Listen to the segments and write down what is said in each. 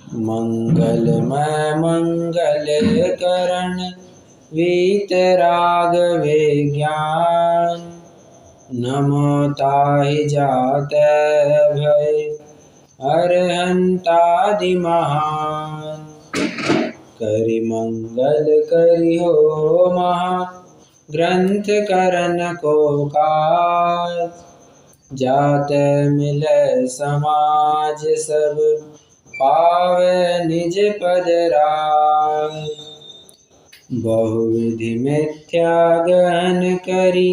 मंगलमय मंगल करण वीतराग विज्ञान। नमो ताहि जाते भय अरहंतादि महान। करि मंगल करि हो महा ग्रंथ करन को काज। जाते मिले समाज सब पावे निज पद राज। बहुविधि मिथ्या गहन करी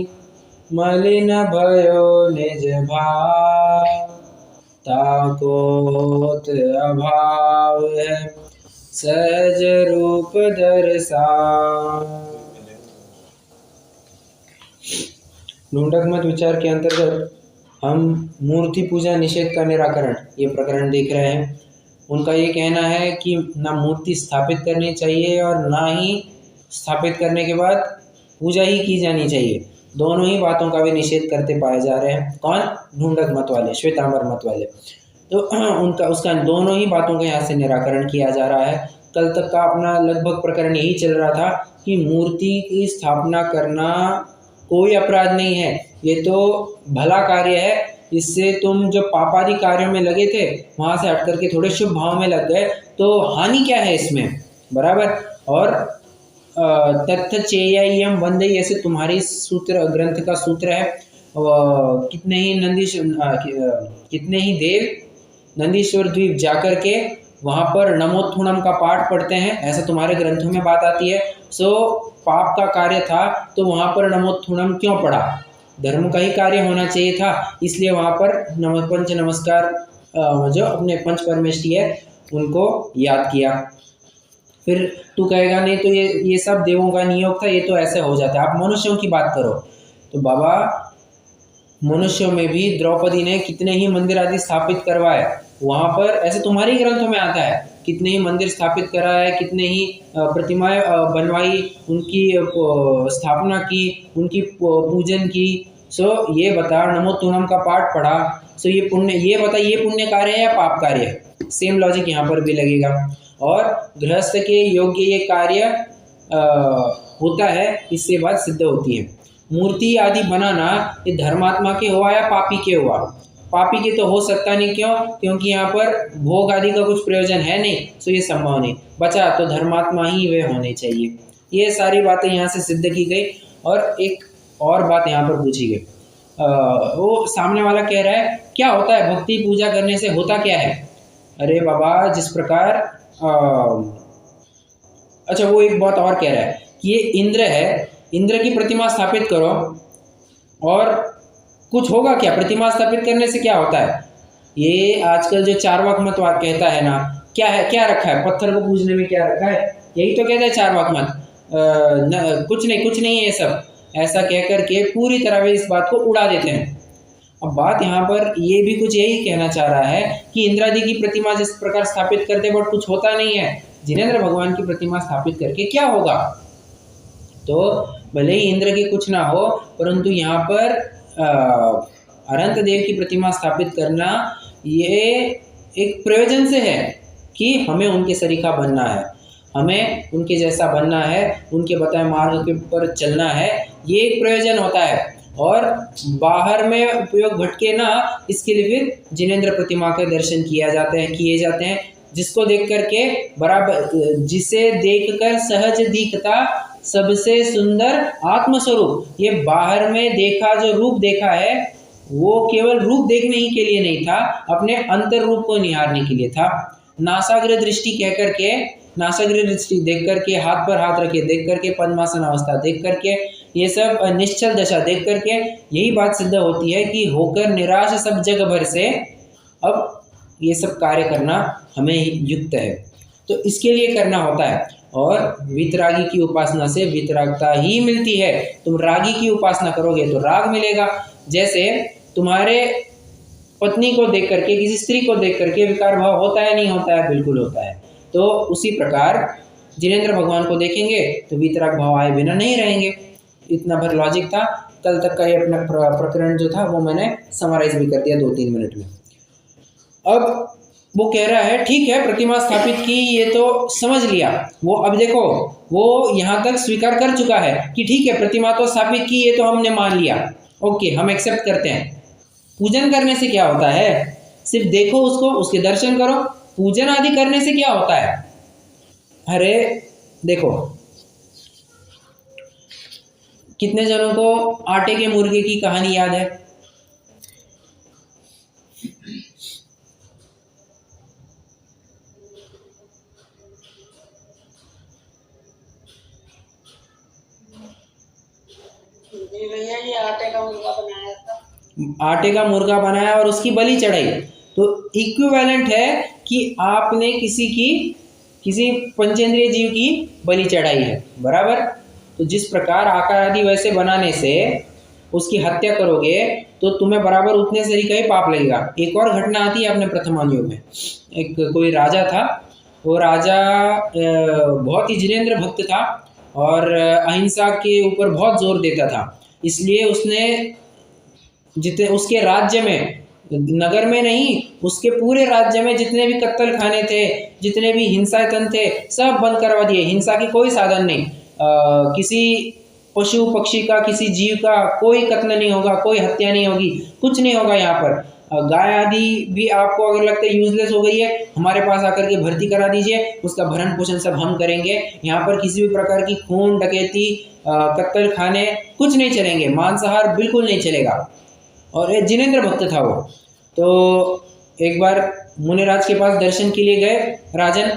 मलिन भयो निज भाव। ताको होत अभाव है सहज रूप दर्शाव। ढूंढक मत विचार के अंतर्गत हम मूर्ति पूजा निषेध का निराकरण ये प्रकरण देख रहे हैं। उनका ये कहना है कि ना मूर्ति स्थापित करनी चाहिए और ना ही स्थापित करने के बाद पूजा ही की जानी चाहिए। दोनों ही बातों का भी निषेध करते पाए जा रहे हैं। कौन? ढूंढक मत वाले, श्वेतांबर मत वाले। तो उसका दोनों ही बातों का यहाँ से निराकरण किया जा रहा है। कल तक का अपना लगभग प्रकरण यही चल रहा था कि मूर्ति की स्थापना करना कोई अपराध नहीं है, ये तो भला कार्य है। इससे तुम जो पापादि कार्यों में लगे थे वहां से हट करके थोड़े शुभ भाव में लग गए तो हानि क्या है इसमें, बराबर। और तत्थ चेयम वंदे ऐसे तुम्हारी सूत्र ग्रंथ का सूत्र है। कितने ही देव नंदीश्वर द्वीप जाकर के वहां पर नमोत्थुणम का पाठ पढ़ते हैं, ऐसा तुम्हारे ग्रंथों में बात आती है। सो पाप का कार्य था तो वहां पर नमोत्थुणम क्यों पढ़ा? धर्म का ही कार्य होना चाहिए था, इसलिए वहां पर पंच नमस्कार जो अपने पंच परमेष्ठी है उनको याद किया। फिर तू कहेगा नहीं तो ये सब देवों का नियोग था, ये तो ऐसे हो जाता है। आप मनुष्यों की बात करो तो बाबा मनुष्यों में भी द्रौपदी ने कितने ही मंदिर आदि स्थापित करवाए। वहां पर ऐसे तुम्हारे ग्रंथों में आता है कितने ही मंदिर स्थापित कराए, कितने ही प्रतिमाएं बनवाई, उनकी स्थापना की, उनकी पूजन की। सो ये बता, नमोत्तुनम का पाठ पढ़ा, सो ये पुण्य, ये बता ये पुण्य कार्य है या पाप कार्य है? सेम लॉजिक यहाँ पर भी लगेगा। और गृहस्थ के योग्य ये कार्य होता है, इससे बात सिद्ध होती है। मूर्ति आदि बनाना ये धर्मात्मा के हुआ या पापी के हुआ? पापी के तो हो सकता नहीं, क्यों? क्योंकि यहाँ पर भोग आदि का कुछ प्रयोजन है नहीं, सो ये संभव नहीं। बचा तो धर्मात्मा ही वे होने चाहिए। ये सारी बातें यहाँ से सिद्ध की गई। और एक और बात यहाँ पर पूछी गई, वो सामने वाला कह रहा है क्या होता है भक्ति पूजा करने से, होता क्या है? अरे बाबा, जिस प्रकार अच्छा वो एक बात और कह रहा है कि ये इंद्र है, इंद्र की प्रतिमा स्थापित करो और कुछ होगा क्या? प्रतिमा स्थापित करने से क्या होता है? ये आजकल जो चार्वाक मत कहता है ना, क्या है, क्या रखा है पत्थर को पूजने में, क्या रखा है? यही तो कहता है चार्वाक मत। कुछ नहीं है ये सब, ऐसा कह करके पूरी तरह से इस बात को उड़ा देते हैं। अब बात यहाँ पर ये भी कुछ यही कहना चाह रहा है कि इंद्रादि की प्रतिमा जिस प्रकार स्थापित करते बट कुछ होता नहीं है, जिनेंद्र भगवान की प्रतिमा स्थापित करके क्या होगा? तो भले ही इंद्र की कुछ ना हो, परंतु यहाँ पर अनंत देव की प्रतिमा स्थापित करना ये एक प्रयोजन से है कि हमें उनके सरीखा बनना है, हमें उनके जैसा बनना है, उनके बताए मार्ग के ऊपर चलना है, ये एक प्रयोजन होता है। और बाहर में उपयोग भटके ना, इसके लिए फिर जिनेंद्र प्रतिमा के दर्शन किए जाते हैं, जिसको देख करके बराबर, जिसे देखकर सहज दिखता सबसे सुंदर आत्मस्वरूप। ये बाहर में देखा जो रूप देखा है वो केवल रूप देखने ही के लिए नहीं था, अपने अंतर रूप को निहारने के लिए था। नासाग्र दृष्टि कह करके, नासाग्र दृष्टि देख करके, हाथ पर हाथ रखे देख करके, पद्मासन अवस्था देख करके, ये सब निश्चल दशा देख करके यही बात सिद्ध होती है कि होकर निराश सब जग भर से अब ये सब कार्य करना हमें युक्त है। तो इसके लिए करना होता है। और वितरागी की उपासना से वितरागता ही मिलती है। तुम रागी की उपासना करोगे तो राग मिलेगा। जैसे तुम्हारे पत्नी को देख करके, किसी स्त्री को देख करके विकार भाव होता है, नहीं होता है? बिल्कुल होता है। तो उसी प्रकार जिनेंद्र भगवान को देखेंगे तो वितराग भाव आए बिना नहीं रहेंगे। इतना भर लॉजिक था। कल तक का ये अपना प्रकरण जो था वो मैंने समराइज भी कर दिया 2-3 मिनट में। अब वो कह रहा है ठीक है, प्रतिमा स्थापित की ये तो समझ लिया। वो अब देखो, वो यहाँ तक स्वीकार कर चुका है कि ठीक है, प्रतिमा तो स्थापित की, ये तो हमने मान लिया, ओके, हम एक्सेप्ट करते हैं। पूजन करने से क्या होता है? सिर्फ देखो उसको, उसके दर्शन करो। पूजन आदि करने से क्या होता है? अरे देखो, कितने जनों को आटे के मुर्गे की कहानी याद है? भैया ये आटे का मुर्गा बनाया था। आटे का मुर्गा बनाया और उसकी बलि चढ़ाई, तो इक्विवेलेंट है कि आपने किसी पंचेंद्रिय जीव की बलि चढ़ाई है, बराबर। तो जिस प्रकार आकार आदि वैसे बनाने से उसकी हत्या करोगे तो तुम्हें बराबर उतने सही का ही पाप लगेगा। एक और घटना आती है अपने प्रथमानुयोग में। एक कोई राजा था, वो राजा बहुत ही जिनेंद्र भक्त था और अहिंसा के ऊपर बहुत जोर देता था। इसलिए उसने जितने उसके राज्य में, नगर में नहीं, उसके पूरे राज्य में जितने भी कत्ल खाने थे, जितने भी हिंसायतन थे, सब बंद करवा दिए। हिंसा की कोई साधन नहीं, किसी पशु पक्षी का, किसी जीव का कोई कत्ल नहीं होगा, कोई हत्या नहीं होगी, कुछ नहीं होगा यहाँ पर। गाय आदि भी आपको अगर लगता है यूजलेस हो गई है, हमारे पास आकर के भर्ती करा दीजिए, उसका भरण पोषण सब हम करेंगे। यहाँ पर किसी भी प्रकार की खून डकैती, कत्ल खाने कुछ नहीं चलेंगे, मांसाहार बिल्कुल नहीं चलेगा। और एक जिनेंद्र भक्त था वो। तो एक बार मुनिराज के पास दर्शन के लिए गए राजन,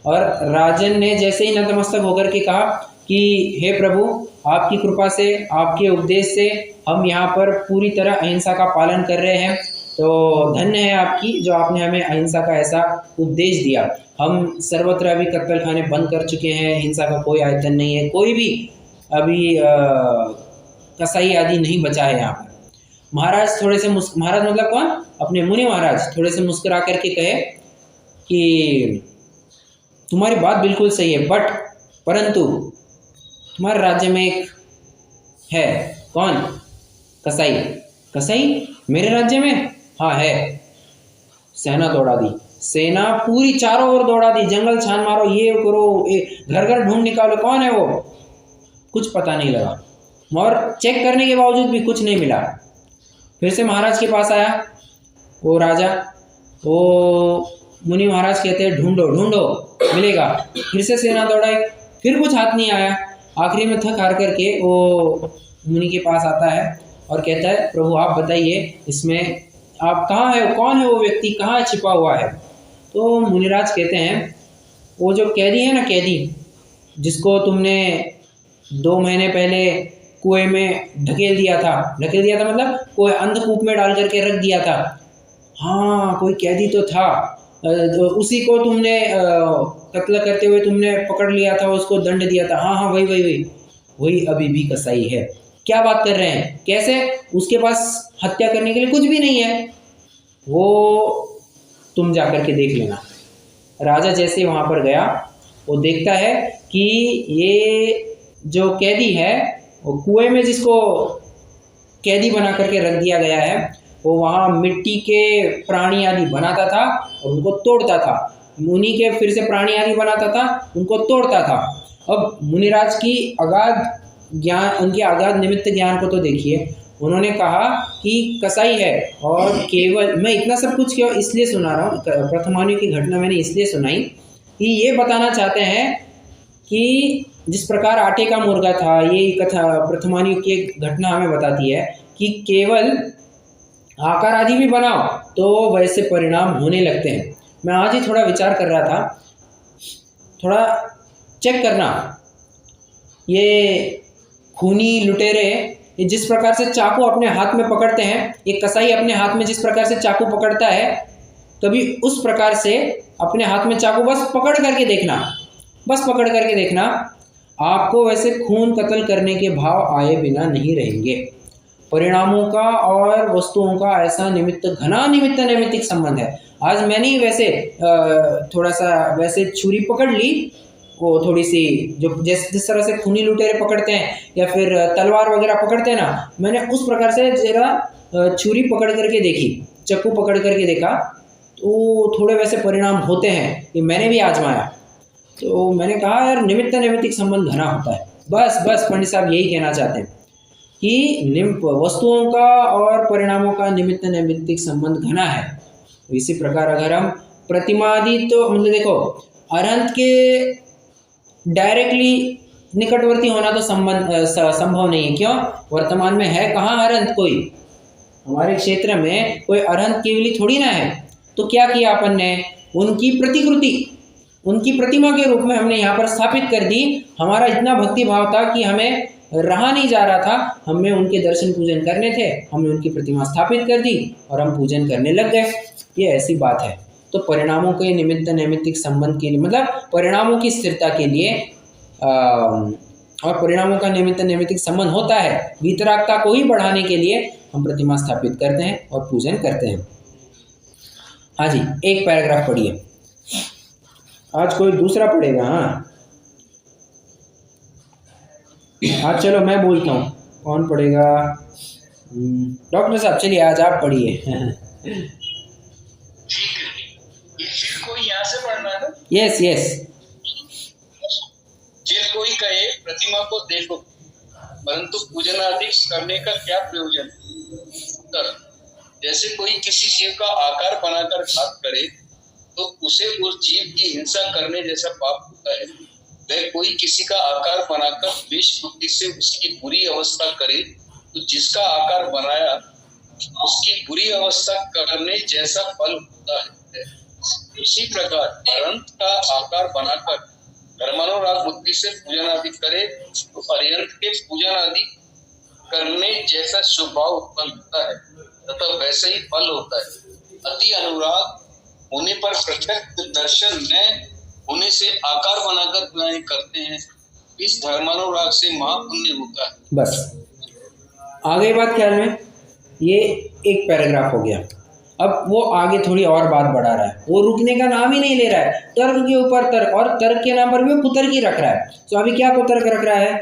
और राजन ने जैसे ही नतमस्तक होकर के कहा कि हे प्रभु, आपकी कृपा से, आपके उपदेश से हम यहाँ पर पूरी तरह अहिंसा का पालन कर रहे हैं, तो धन्य है आपकी जो आपने हमें अहिंसा का ऐसा उपदेश दिया। हम सर्वत्र अभी कत्ल खाने बंद कर चुके हैं, हिंसा का कोई आयतन नहीं है, कोई भी अभी कसाई आदि नहीं बचा है यहाँ पर। महाराज थोड़े से महाराज मतलब कौन? अपने मुनि महाराज थोड़े से मुस्कुरा करके कहे कि तुम्हारी बात बिल्कुल सही है, बट परंतु तुम्हारे राज्य में एक है, कौन? कसाई। कसाई मेरे राज्य में? हाँ है। सेना दौड़ा दी, सेना पूरी चारों ओर दौड़ा दी, जंगल छान मारो, ये करो, घर घर ढूंढ निकालो, कौन है वो? कुछ पता नहीं लगा, और चेक करने के बावजूद भी कुछ नहीं मिला। फिर से महाराज के पास आया वो राजा, वो मुनि महाराज कहते हैं ढूंढो ढूंढो, मिलेगा। फिर से सेना दौड़ाई, फिर कुछ हाथ नहीं आया। आखिरी में थक हार करके वो मुनि के पास आता है और कहता है प्रभु आप बताइए, इसमें आप कहाँ है, कौन है वो व्यक्ति, कहाँ छिपा हुआ है? तो मुनिराज कहते हैं वो जो कैदी है ना, कैदी जिसको तुमने 2 महीने पहले कुएं में ढकेल दिया था मतलब कोई अंधकूप में डाल करके रख दिया था। हाँ, कोई कैदी तो था, उसी को तुमने कत्ल करते हुए तुमने पकड़ लिया था, उसको दंड दिया था। हाँ हाँ, वही अभी भी कसाई है। क्या बात कर रहे हैं, कैसे? उसके पास हत्या करने के लिए कुछ भी नहीं है, वो तुम जाकर के देख लेना। राजा जैसे वहाँ पर गया, वो देखता है कि ये जो कैदी है, वो कुएं में जिसको कैदी बना करके रख दिया गया है, वो वहाँ मिट्टी के प्राणी आदि बनाता था और उनको तोड़ता था। मुनि के फिर से प्राणी आदि बनाता था, उनको तोड़ता था। अब मुनिराज की अगाध ज्ञान, उनके अगाध निमित्त ज्ञान को तो देखिए। उन्होंने कहा कि कसाई है, और केवल मैं इतना सब कुछ क्यों इसलिए सुना रहा हूँ, प्रथमानुयोग की घटना मैंने इसलिए सुनाई कि ये बताना चाहते हैं कि जिस प्रकार आटे का मुर्गा था, ये कथा प्रथमानुयोग की एक घटना हमें बताती है कि केवल आकार आदि भी बनाओ तो वैसे परिणाम होने लगते हैं। मैं आज ही थोड़ा विचार कर रहा था, थोड़ा चेक करना, ये खूनी लुटेरे ये जिस प्रकार से चाकू अपने हाथ में पकड़ते हैं, एक कसाई अपने हाथ में जिस प्रकार से चाकू पकड़ता है, कभी उस प्रकार से अपने हाथ में चाकू बस पकड़ करके देखना, आपको वैसे खून कत्ल करने के भाव आए बिना नहीं रहेंगे। परिणामों का और वस्तुओं का ऐसा घना नैमित्तिक संबंध है। आज मैंने ही वैसे थोड़ा सा वैसे छुरी पकड़ ली, वो थोड़ी सी जो जिस तरह से खूनी लुटेरे पकड़ते हैं या फिर तलवार वगैरह पकड़ते हैं ना, मैंने उस प्रकार से जरा छुरी पकड़ करके देखी, चाकू पकड़ करके देखा, तो थोड़े वैसे परिणाम होते हैं, ये मैंने भी आजमाया। तो मैंने कहा यार निमित्त नैमित्तिक संबंध घना होता है। बस पंडित साहब यही कहना चाहते हैं कि वस्तुओं का और परिणामों का निमित्त नैमित्तिक संबंध घना है। तो इसी प्रकार अगर हम प्रतिमादि, तो मतलब देखो अरहंत के डायरेक्टली निकटवर्ती होना तो संभव नहीं है। क्यों? वर्तमान में है कहाँ अरहंत? कोई हमारे क्षेत्र में कोई अरहंत केवली थोड़ी ना है। तो क्या किया अपन ने? उनकी प्रतिकृति, उनकी प्रतिमा के रूप में हमने यहाँ पर स्थापित कर दी। हमारा इतना भक्ति भाव था कि हमें रहा नहीं जा रहा था, हमें उनके दर्शन पूजन करने थे, हमने उनकी प्रतिमा स्थापित कर दी और हम पूजन करने लग गए। ये ऐसी बात है। तो परिणामों के निमित्त नैमित्तिक संबंध के लिए, मतलब परिणामों की स्थिरता के लिए और परिणामों का निमित्त नैमित्तिक संबंध होता है, वीतरागता को ही बढ़ाने के लिए हम प्रतिमा स्थापित करते हैं और पूजन करते हैं। हाँ जी, एक पैराग्राफ पढ़िए। आज कोई दूसरा पढ़ेगा? हाँ चलो मैं बोलता हूँ, कौन पढ़ेगा? डॉक्टर साहब चलिए आज आप पढ़िए। कोई यहाँ से पढ़ना है? यस। जिस कोई कहे प्रतिमा को देखो परंतु पूजन आदि करने का क्या प्रयोजन? उत्तर, जैसे कोई किसी जीव का आकार बनाकर घात करे तो उसे उस जीव की हिंसा करने जैसा पाप होता है। वह कोई किसी का आकार बनाकर द्वेष बुद्धि से उसकी बुरी अवस्था करे तो जिसका आकार बनाया उसकी बुरी अवस्था करने जैसा फल होता है। इसी प्रकार अरहंत का आकार बनाकर धर्मानुराग बुद्धि से पूजन आदि करे तो अरहंत के पूजन आदि करने जैसा स्वभाव उत्पन्न होता है तथा वैसे ही फल होता है। अति अनुराग होने पर प्रत्यक्ष दर्शन न होने से आकार बनाकर पूजन करते हैं। इस धर्मानुराग से महापुण्य होता है। बस आगे बात ख्याल में, ये एक पैराग्राफ हो गया। अब वो आगे थोड़ी और बात बढ़ा रहा है, वो रुकने का नाम ही नहीं ले रहा है। तर्क के ऊपर तर्क, और तर्क के नाम पर भी वो कुतर्की रख रहा है। तो अभी क्या कुतर्क रख रहा है?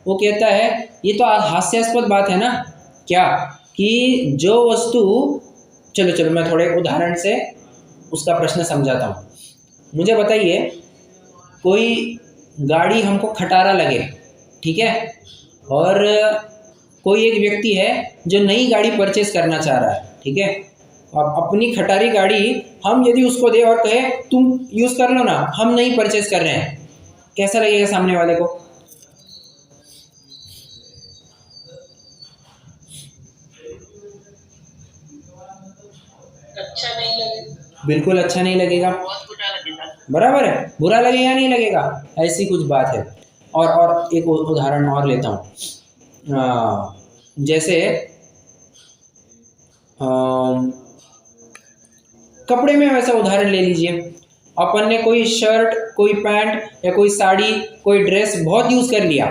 वो कहता है, ये तो हास्यास्पद बात है ना, क्या कि जो वस्तु, चलो मैं थोड़े उदाहरण से उसका प्रश्न समझाता हूँ। मुझे बताइए, कोई गाड़ी हमको खटारा लगे, ठीक है, और कोई एक व्यक्ति है जो नई गाड़ी परचेस करना चाह रहा है, ठीक है। अब अपनी खटारी गाड़ी हम यदि उसको दे और कहे तुम यूज़ कर लो ना, हम नहीं परचेस कर रहे हैं, कैसा लगेगा सामने वाले को? अच्छा नहीं लगेगा, बिल्कुल अच्छा नहीं लगेगा, बहुत बुरा लगेगा। बराबर है, बुरा लगेगा नहीं लगेगा, ऐसी कुछ बात है। और एक उदाहरण और लेता हूँ, जैसे कपड़े में वैसा उदाहरण ले लीजिए। अपन ने कोई शर्ट, कोई पैंट या कोई साड़ी, कोई ड्रेस बहुत यूज़ कर लिया,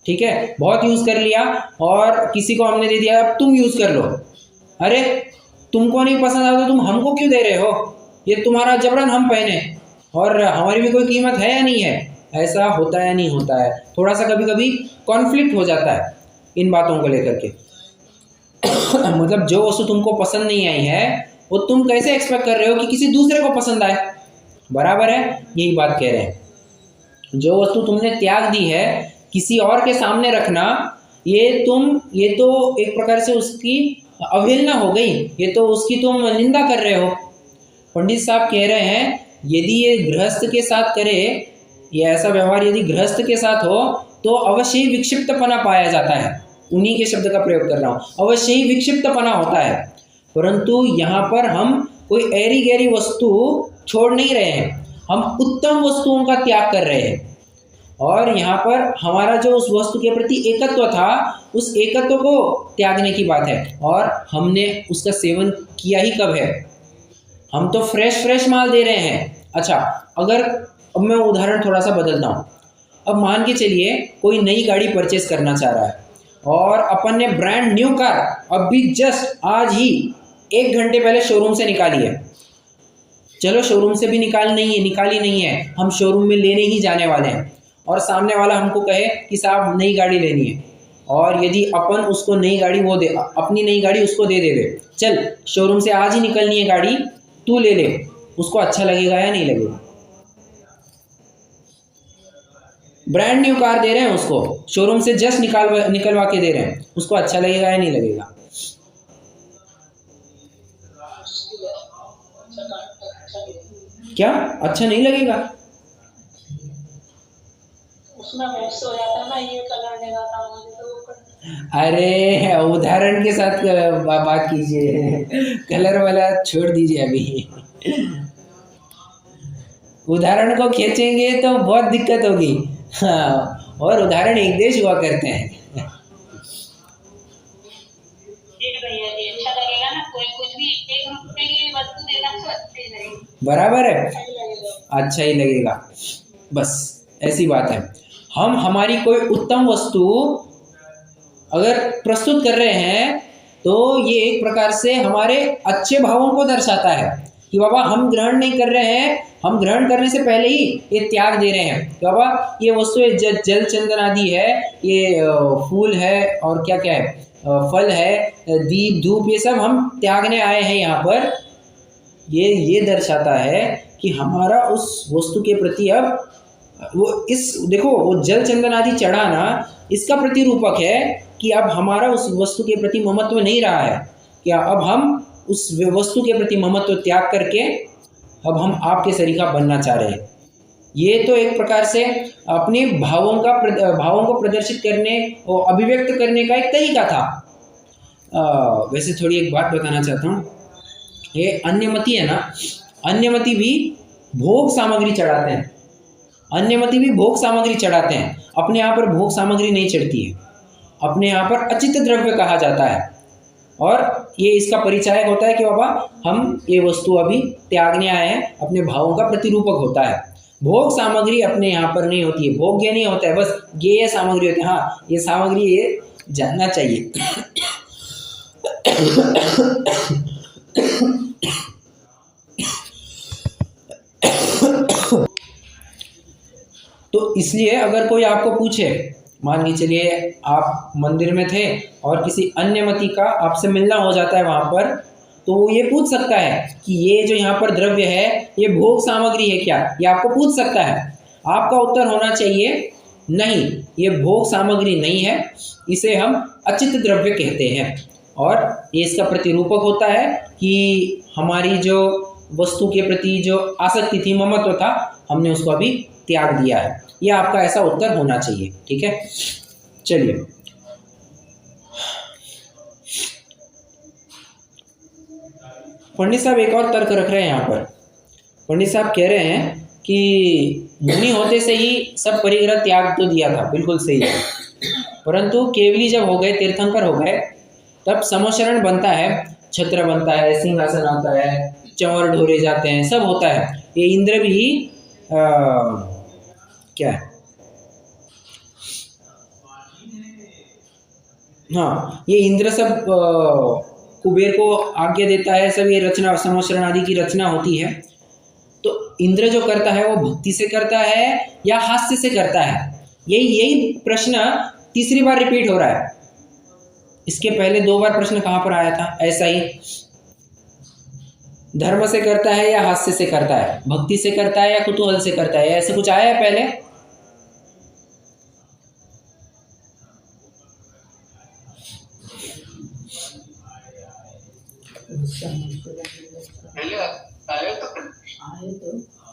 ठीक है, बहुत यूज़ कर लिया और किसी को हमने दे दिया, अब तुम यूज़ कर लो। अरे तुमको नहीं पसंद आता तो तुम हमको क्यों दे रहे हो? ये तुम्हारा जबरन हम पहने, और हमारी भी कोई कीमत है या नहीं है? ऐसा होता है या नहीं होता है? थोड़ा सा कभी कभी कॉन्फ्लिक्ट हो जाता है इन बातों को लेकर के। मतलब जो वस्तु तुमको पसंद नहीं आई है वो तुम कैसे एक्सपेक्ट कर रहे हो कि किसी दूसरे को पसंद आए? बराबर है, यही बात कह रहे हैं। जो वस्तु तुमने त्याग दी है किसी और के सामने रखना, ये तो एक प्रकार से उसकी अवहेलना हो गई, ये तो उसकी तुम निंदा कर रहे हो। पंडित साहब कह रहे हैं यदि ये गृहस्थ के साथ करे, ये ऐसा व्यवहार यदि गृहस्थ के साथ हो तो अवश्य ही विक्षिप्तपना पाया जाता है। उन्हीं के शब्द का प्रयोग कर रहा हूँ, अवश्य ही विक्षिप्तपना होता है। परंतु यहाँ पर हम कोई ऐरी गहरी वस्तु छोड़ नहीं रहे हैं, हम उत्तम वस्तुओं का त्याग कर रहे हैं। और यहाँ पर हमारा जो उस वस्तु के प्रति एकत्व था, उस एकत्व को त्यागने की बात है। और हमने उसका सेवन किया ही कब है? हम तो फ्रेश माल दे रहे हैं। अच्छा, अगर अब मैं उदाहरण थोड़ा सा बदलता हूँ। अब मान के चलिए कोई नई गाड़ी परचेस करना चाह रहा है और अपन ने ब्रांड न्यू कार अभी जस्ट आज ही 1 घंटे पहले शोरूम से निकाली है। चलो शोरूम से भी निकाली नहीं है, हम शोरूम में लेने ही जाने वाले हैं, और सामने वाला हमको कहे कि साहब नई गाड़ी लेनी है, और यदि अपन उसको नई गाड़ी अपनी नई गाड़ी उसको दे देवे, चल शोरूम से आज ही निकलनी है गाड़ी, तू ले ले, उसको अच्छा लगेगा या नहीं लगेगा? ब्रांड न्यू कार दे रहे हैं उसको, शोरूम से जस्ट निकलवा के दे रहे हैं, उसको अच्छा लगेगा या नहीं लगेगा? क्या अच्छा नहीं लगेगा? उसमें बहुत से हो जाता है ना, ये कलर देना था मुझे तो वो अरे उदाहरण के साथ बात कीजिए, कलर वाला छोड़ दीजिए अभी। उदाहरण को खींचेंगे तो बहुत दिक्कत होगी। हाँ, और उदाहरण एक देश हुआ करते हैं। ठीक भैया जी, अच्छा लगेगा ना, कोई कुछ भी 1 रुपए की वस्तु देना तो अच्छा ही लगेगा। बराबर है, अच्छा ही लगेगा। अच्छा ही लगेगा, बस ऐसी बात है। हम हमारी कोई उत्तम वस्तु अगर प्रस्तुत कर रहे हैं तो ये एक प्रकार से हमारे अच्छे भावों को दर्शाता है कि बाबा हम ग्रहण नहीं कर रहे हैं, हम ग्रहण करने से पहले ही ये त्याग दे रहे हैं कि बाबा ये वस्तु जल चंदन आदि है, ये फूल है और क्या क्या है, फल है, दीप धूप, ये सब हम त्यागने आए हैं यहाँ पर। ये दर्शाता है कि हमारा उस वस्तु के प्रति अब वो इस देखो वो जल चंदन आदि चढ़ाना इसका प्रतिरूपक है कि अब हमारा उस वस्तु के प्रति ममत्व नहीं रहा है, क्या अब हम उस वस्तु के प्रति ममत्व त्याग करके अब हम आपके सरीखा बनना चाह रहे हैं। ये तो एक प्रकार से अपने भावों को प्रदर्शित करने और अभिव्यक्त करने का एक तरीका था। वैसे थोड़ी एक बात बताना चाहता हूँ, ये अन्यमति है ना, अन्यमति भी भोग सामग्री चढ़ाते हैं, अन्यमति भी भोग सामग्री चढ़ाते हैं, अपने यहाँ पर भोग सामग्री नहीं चढ़ती है, अपने यहाँ पर अचित द्रव्य कहा जाता है। और ये इसका परिचायक होता है कि बाबा हम ये वस्तु अभी त्यागने आए हैं, अपने भावों का प्रतिरूपक होता है। भोग सामग्री अपने यहाँ पर नहीं होती है, भोग्य नहीं होता है, बस गेय सामग्री होती है। हाँ, ये सामग्री ये जानना चाहिए। तो इसलिए अगर कोई आपको पूछे, मान के चलिए आप मंदिर में थे और किसी अन्यमति का आपसे मिलना हो जाता है वहाँ पर, तो वो ये पूछ सकता है कि ये जो यहाँ पर द्रव्य है ये भोग सामग्री है क्या, ये आपको पूछ सकता है। आपका उत्तर होना चाहिए नहीं, ये भोग सामग्री नहीं है, इसे हम अचित द्रव्य कहते हैं। और ये इसका प्रतिरूपक होता है कि हमारी जो वस्तु के प्रति जो आसक्ति थी, ममत्व था, हमने उसको अभी त्याग दिया है। ये आपका ऐसा उत्तर होना चाहिए, ठीक है। चलिए, पंडित साहब एक और तर्क रख रहे हैं यहाँ पर। पंडित साहब कह रहे हैं कि मुनि होते से ही सब परिग्रह त्याग तो दिया था, बिल्कुल सही है, परंतु केवली जब हो गए, तीर्थंकर हो गए, तब समोशरण बनता है, छत्र बनता है, सिंहासन आता है, चंवर ढोरे जाते हैं, सब होता है। ये इंद्र भी क्या है, हाँ, ये इंद्र सब कुबेर को आज्ञा देता है, सब ये रचना समोशरण आदि की रचना होती है। तो इंद्र जो करता है वो भक्ति से करता है या हास्य से करता है? यही प्रश्न तीसरी बार रिपीट हो रहा है। इसके पहले 2 बार प्रश्न कहाँ पर आया था ऐसा ही, धर्म से करता है या हास्य से करता है, भक्ति से करता है या कुतूहल से करता है, ऐसे कुछ आया है पहले?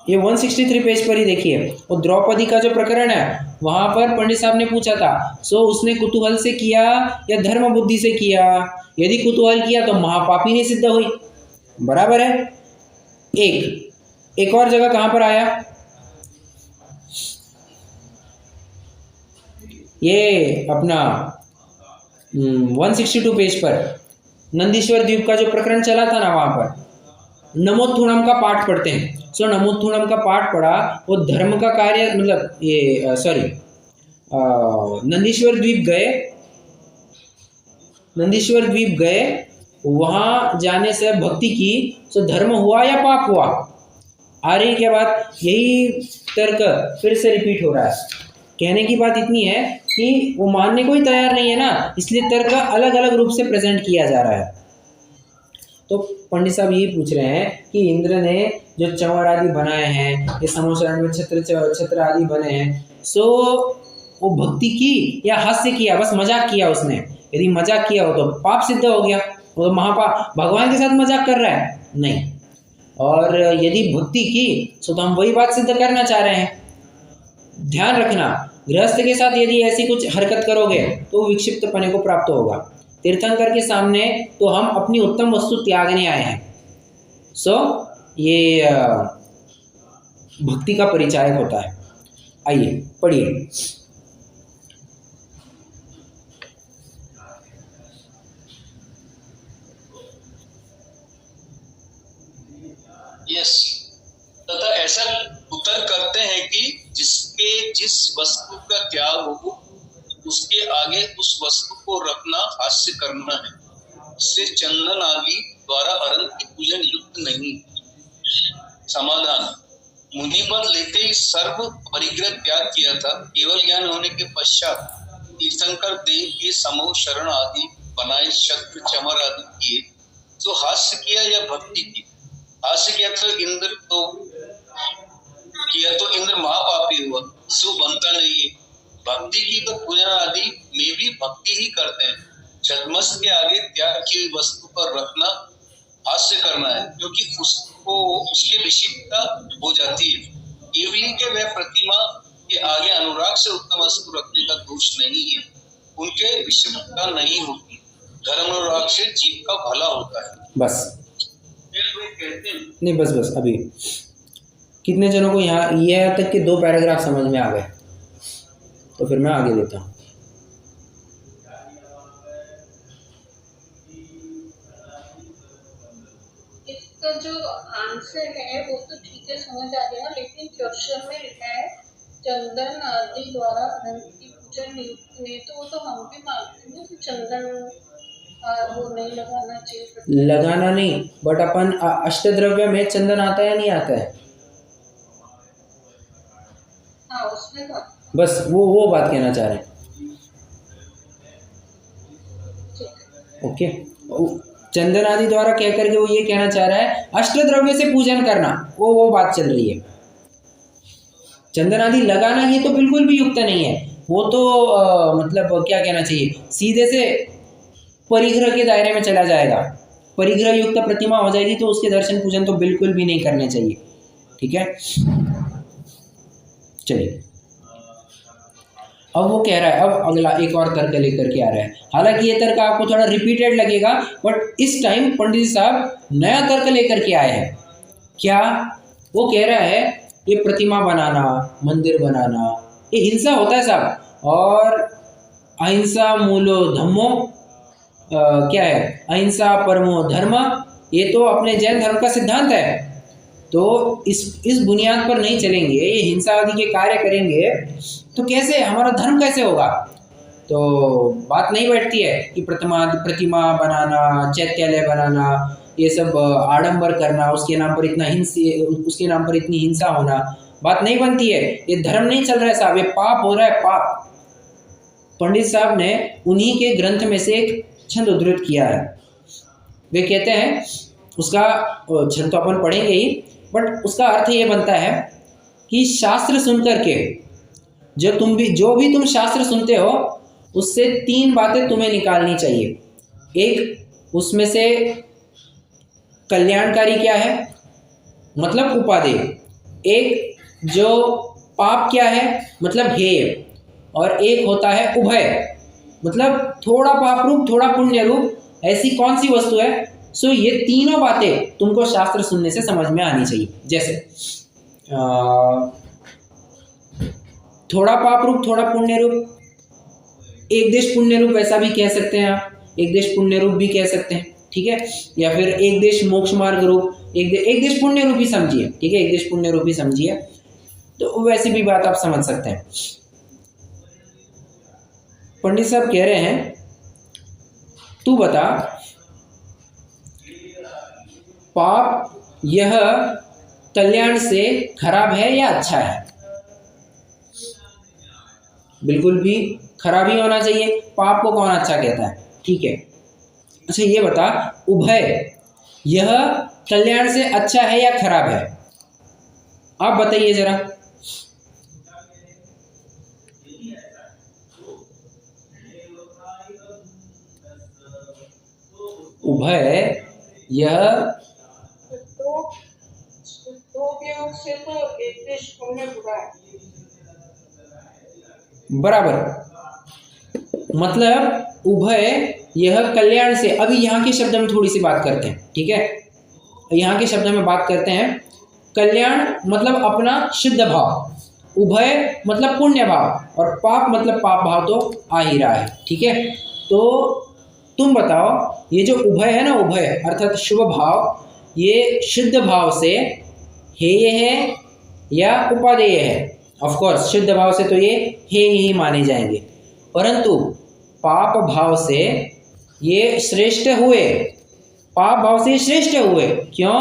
ये 163 पेज पर ही देखिए, वो द्रौपदी का जो प्रकरण है वहां पर पंडित साहब ने पूछा था, सो उसने कुतूहल से किया या धर्म बुद्धि से किया? यदि कुतूहल किया तो महापापी नहीं सिद्ध हुई, बराबर है। एक और जगह कहां पर आया, ये अपना 162 पेज पर नंदीश्वर द्वीप का जो प्रकरण चला था ना, वहां पर नमोत्थुणम का पाठ पढ़ते हैं। सो नमोत्थुणम का पाठ पढ़ा, वो धर्म का कार्य, मतलब ये नंदीश्वर द्वीप गए, वहां जाने से भक्ति की, सो धर्म हुआ या पाप हुआ? आ रही क्या बात? यही तर्क फिर से रिपीट हो रहा है। कहने की बात इतनी है कि वो मानने को ही तैयार नहीं है ना, इसलिए तर्क अलग अलग रूप से प्रेजेंट किया जा रहा है। तो पंडित साहब यही पूछ रहे हैं कि इंद्र ने जो चंवर आदि बनाए हैं, ये समोसरण में छत्र आदि बने हैं, सो वो भक्ति की या हास्य किया, बस मजाक किया उसने। यदि मजाक किया हो तो पाप सिद्ध हो गया, वो तो महापाप, भगवान के साथ मजाक कर रहा है, नहीं। और यदि भक्ति की तो हम वही बात सिद्ध करना चाह रहे हैं। ध्यान रखना, गृहस्थ के साथ यदि ऐसी कुछ हरकत करोगे तो विक्षिप्त पने को प्राप्त होगा। तीर्थंकर के सामने तो हम अपनी उत्तम वस्तु त्यागने आए हैं। सो ये भक्ति का परिचायक होता है। आइए पढ़िए। यस, तथा ऐसा उत्तर करते हैं कि जिसके जिस वस्तु का त्याग हो उसके आगे उस वस्तु को रखना हास्य करना है, इससे चंदन आदि द्वारा अरंत की पूजन युक्त नहीं। समाधान, मुनि पद लेते ही सर्व परिग्रह त्याग किया था। केवल ज्ञान होने के पश्चात तीर्थंकर देव के समूह शरण आदि बनाए, शक्र चमर आदि किए। तो हास्य किया या भक्ति की? हास्य किया तो इंद्र महापापी हुआ, सो बनता नहीं है। भक्ति की तो पूजन आदि में भी भक्ति ही करते हैं। छद्मस्त के आगे त्याग की हुई वस्तु पर रखना हास्य करना है, क्योंकि उसको उसके विषिकता हो जाती है। ये भी कि वह प्रतिमा के आगे अनुराग से उत्तम वस्तु रखने का दोष नहीं है, उनके विषिकता नहीं होती। धर्म अनुराग से जीव का भला होता है। बस नहीं, बस अभी कितने जनों को यहाँ तक के 2 पैराग्राफ समझ में आ गए? तो फिर मैं आगे लेता हूँ। इसका जो आंसर है वो तो ठीक है, समझ आ गया, लेकिन क्वेश्चन में लिखा है चंदन आदि द्वारा अनंत की पूजन नियुक्त हुए, तो वो तो हम भी मानते हैं कि चंदन वो नहीं लगाना चाहिए। लगाना नहीं, बट अपन अष्टद्रव्य में चंदन आता है नहीं आता है? हाँ, उसमें तो बस वो बात कहना चाह रहे हैं। ओके, चंदन आदि द्वारा कह करके वो ये कहना चाह रहा है अष्टद्रव्य से पूजन करना, वो बात चल रही है। चंदन आदि लगाना ये तो बिल्कुल भी युक्त नहीं है। वो तो मतलब क्या कहना चाहिए, सीधे से परिग्रह के दायरे में चला जाएगा। परिग्रह युक्त प्रतिमा हो जाएगी तो उसके दर्शन पूजन तो बिल्कुल भी नहीं करने चाहिए। ठीक है, चलिए अब वो कह रहा है, अब अगला एक और तर्क लेकर के आ रहा है। हालांकि ये तर्क आपको थोड़ा रिपीटेड लगेगा, बट इस टाइम पंडित साहब नया तर्क लेकर के आए हैं। क्या वो कह रहा है, ये प्रतिमा बनाना, मंदिर बनाना, ये हिंसा होता है साहब। और अहिंसा मूलो धम्मो, क्या है, अहिंसा परमो धर्म, ये तो अपने जैन धर्म का सिद्धांत है। तो इस बुनियाद पर नहीं चलेंगे, ये हिंसा आदि के कार्य करेंगे तो कैसे हमारा धर्म कैसे होगा? तो बात नहीं बैठती है कि प्रतिमा बनाना, चैत्यालय बनाना, ये सब आडंबर करना, उसके नाम पर इतनी हिंसा होना, बात नहीं बनती है। ये धर्म नहीं चल रहा है साहब, ये पाप हो रहा है, पाप। पंडित साहब ने उन्हीं के ग्रंथ में से एक छंद उद्धृत किया है। वे कहते हैं, उसका छंद तो अपन पढ़ेंगे ही, बट उसका अर्थ ये बनता है कि शास्त्र सुनकर के जो भी तुम शास्त्र सुनते हो उससे 3 बातें तुम्हें निकालनी चाहिए। एक, उसमें से कल्याणकारी क्या है, मतलब उपादेय। एक, जो पाप क्या है, मतलब हेय। और एक होता है उभय, मतलब थोड़ा पाप रूप थोड़ा पुण्य रूप, ऐसी कौन सी वस्तु है। सो ये तीनों बातें तुमको शास्त्र सुनने से समझ में आनी चाहिए। जैसे थोड़ा पाप रूप थोड़ा पुण्य रूप, एक देश पुण्य रूप ऐसा भी कह सकते हैं आप, एक देश पुण्य रूप भी कह सकते हैं, ठीक है। या फिर एक देश मोक्ष मार्ग रूप, एक देश पुण्य रूप ही समझिए, ठीक है, एक देश पुण्य रूप ही समझिए, तो वैसी भी बात आप समझ सकते हैं। पंडित साहब कह रहे हैं, तू बता पाप यह कल्याण से खराब है या अच्छा है? बिल्कुल भी खराब ही होना चाहिए, पाप को कौन अच्छा कहता है, ठीक है। अच्छा ये बता, उभय यह कल्याण से अच्छा है या खराब है? आप बताइए जरा। उभय यह दो उपयोग से तो एक देश पुण्य बुरा है। बराबर, मतलब उभय यह कल्याण से। अभी यहाँ के शब्द में थोड़ी सी बात करते हैं, ठीक है। यहाँ के शब्द में बात करते हैं। कल्याण मतलब अपना शुद्ध भाव, उभय मतलब पुण्य भाव, और पाप मतलब पाप भाव तो आ ही रहा है, ठीक है। तो तुम बताओ, ये जो उभय है ना, उभय अर्थात शुभ भाव, ये शुद्ध भाव से हेय है या उपादेय है? ऑफ कोर्स शुद्ध भाव से तो ये हेय ही माने जाएंगे, परंतु पाप भाव से ये श्रेष्ठ हुए, पाप भाव से श्रेष्ठ हुए। क्यों?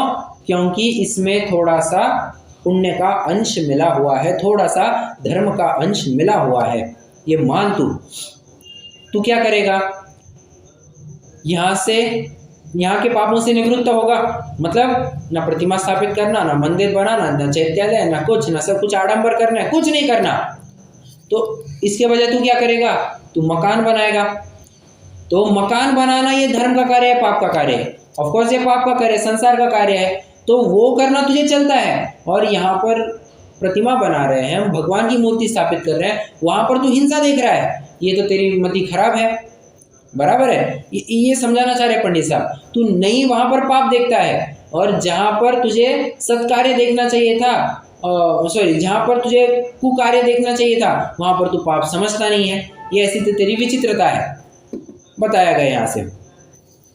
क्योंकि इसमें थोड़ा सा पुण्य का अंश मिला हुआ है, थोड़ा सा धर्म का अंश मिला हुआ है। ये मान तू क्या करेगा? यहाँ के पापों से निवृत्त होगा, मतलब ना प्रतिमा स्थापित करना, ना मंदिर बनाना, ना चैत्यालय, ना कुछ, ना सब कुछ आडंबर करना है, कुछ नहीं करना। तो इसके बजाय तू क्या करेगा? तू मकान बनाएगा। तो मकान बनाना ये धर्म का कार्य है, पाप का कार्य है? ऑफ कोर्स ये पाप का कार्य है, संसार का कार्य है। तो वो करना तुझे चलता है, और यहाँ पर प्रतिमा बना रहे हैं, भगवान की मूर्ति स्थापित कर रहे हैं, वहां पर तू हिंसा देख रहा है, ये तो तेरी मति खराब है। बराबर है, ये समझाना चाह रहे पंडित साहब। तू नहीं वहां पर पाप देखता है, और जहां पर तुझे सत्कार्य देखना चाहिए था, सॉरी, जहां पर तुझे कुकार्य देखना चाहिए था, वहां पर तू पाप समझता नहीं है। ये ऐसी तो तेरी विचित्रता है। बताया गया यहाँ से,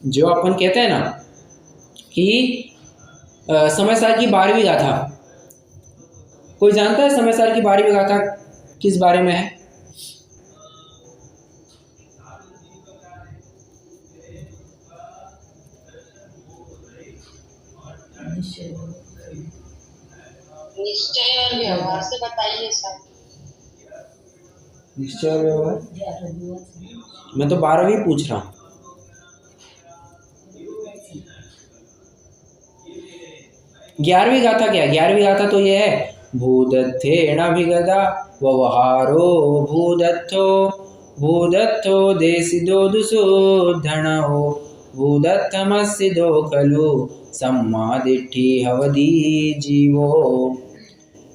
जो अपन कहते हैं ना कि समयसार की 12वीं गाथा, कोई जानता है समयसार की 12वीं गाथा किस बारे में है? निश्चय और व्यवहार से बताइए सर। निश्चय और व्यवहार, मैं तो 12वीं पूछ रहा हूँ। ग्यारहवीं गाथा क्या है? 11वीं गाथा तो ये है, भूदत्थेणाभिगदा व्यवहारो भूदत्थो देसिदो दुसुधणो भूदत्थमस्सिदो खलु सम्मादिट्ठी हवदी जीवो।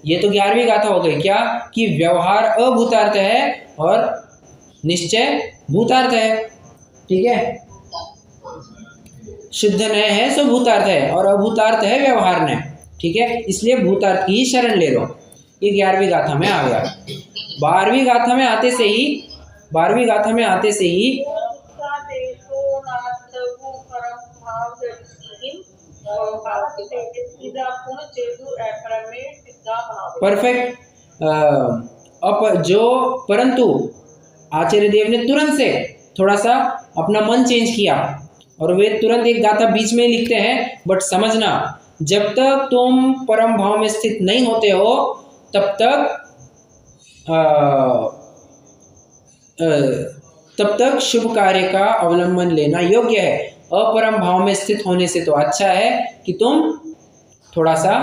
ये तो 11वीं गाथा हो गई। क्या कि व्यवहार अभूतार्थ है और निश्चय भूतार्थ है, ठीक है। शुद्ध नय है सो भूतार्थ है, और अभूतार्थ है व्यवहार ने, ठीक है। इसलिए भूतार्थ की ही शरण ले लो। ये 11वीं गाथा में आ गया। 12वीं गाथा में आते से ही परफेक्ट। परंतु आचार्य देव ने तुरंत से थोड़ा सा अपना मन चेंज किया, और वे तुरंत एक गाथा बीच में लिखते हैं। बट समझना, जब तक तुम परम भाव में स्थित नहीं होते हो, तब तक शुभ कार्य का अवलंबन लेना योग्य है। अपरम भाव में स्थित होने से तो अच्छा है कि तुम थोड़ा सा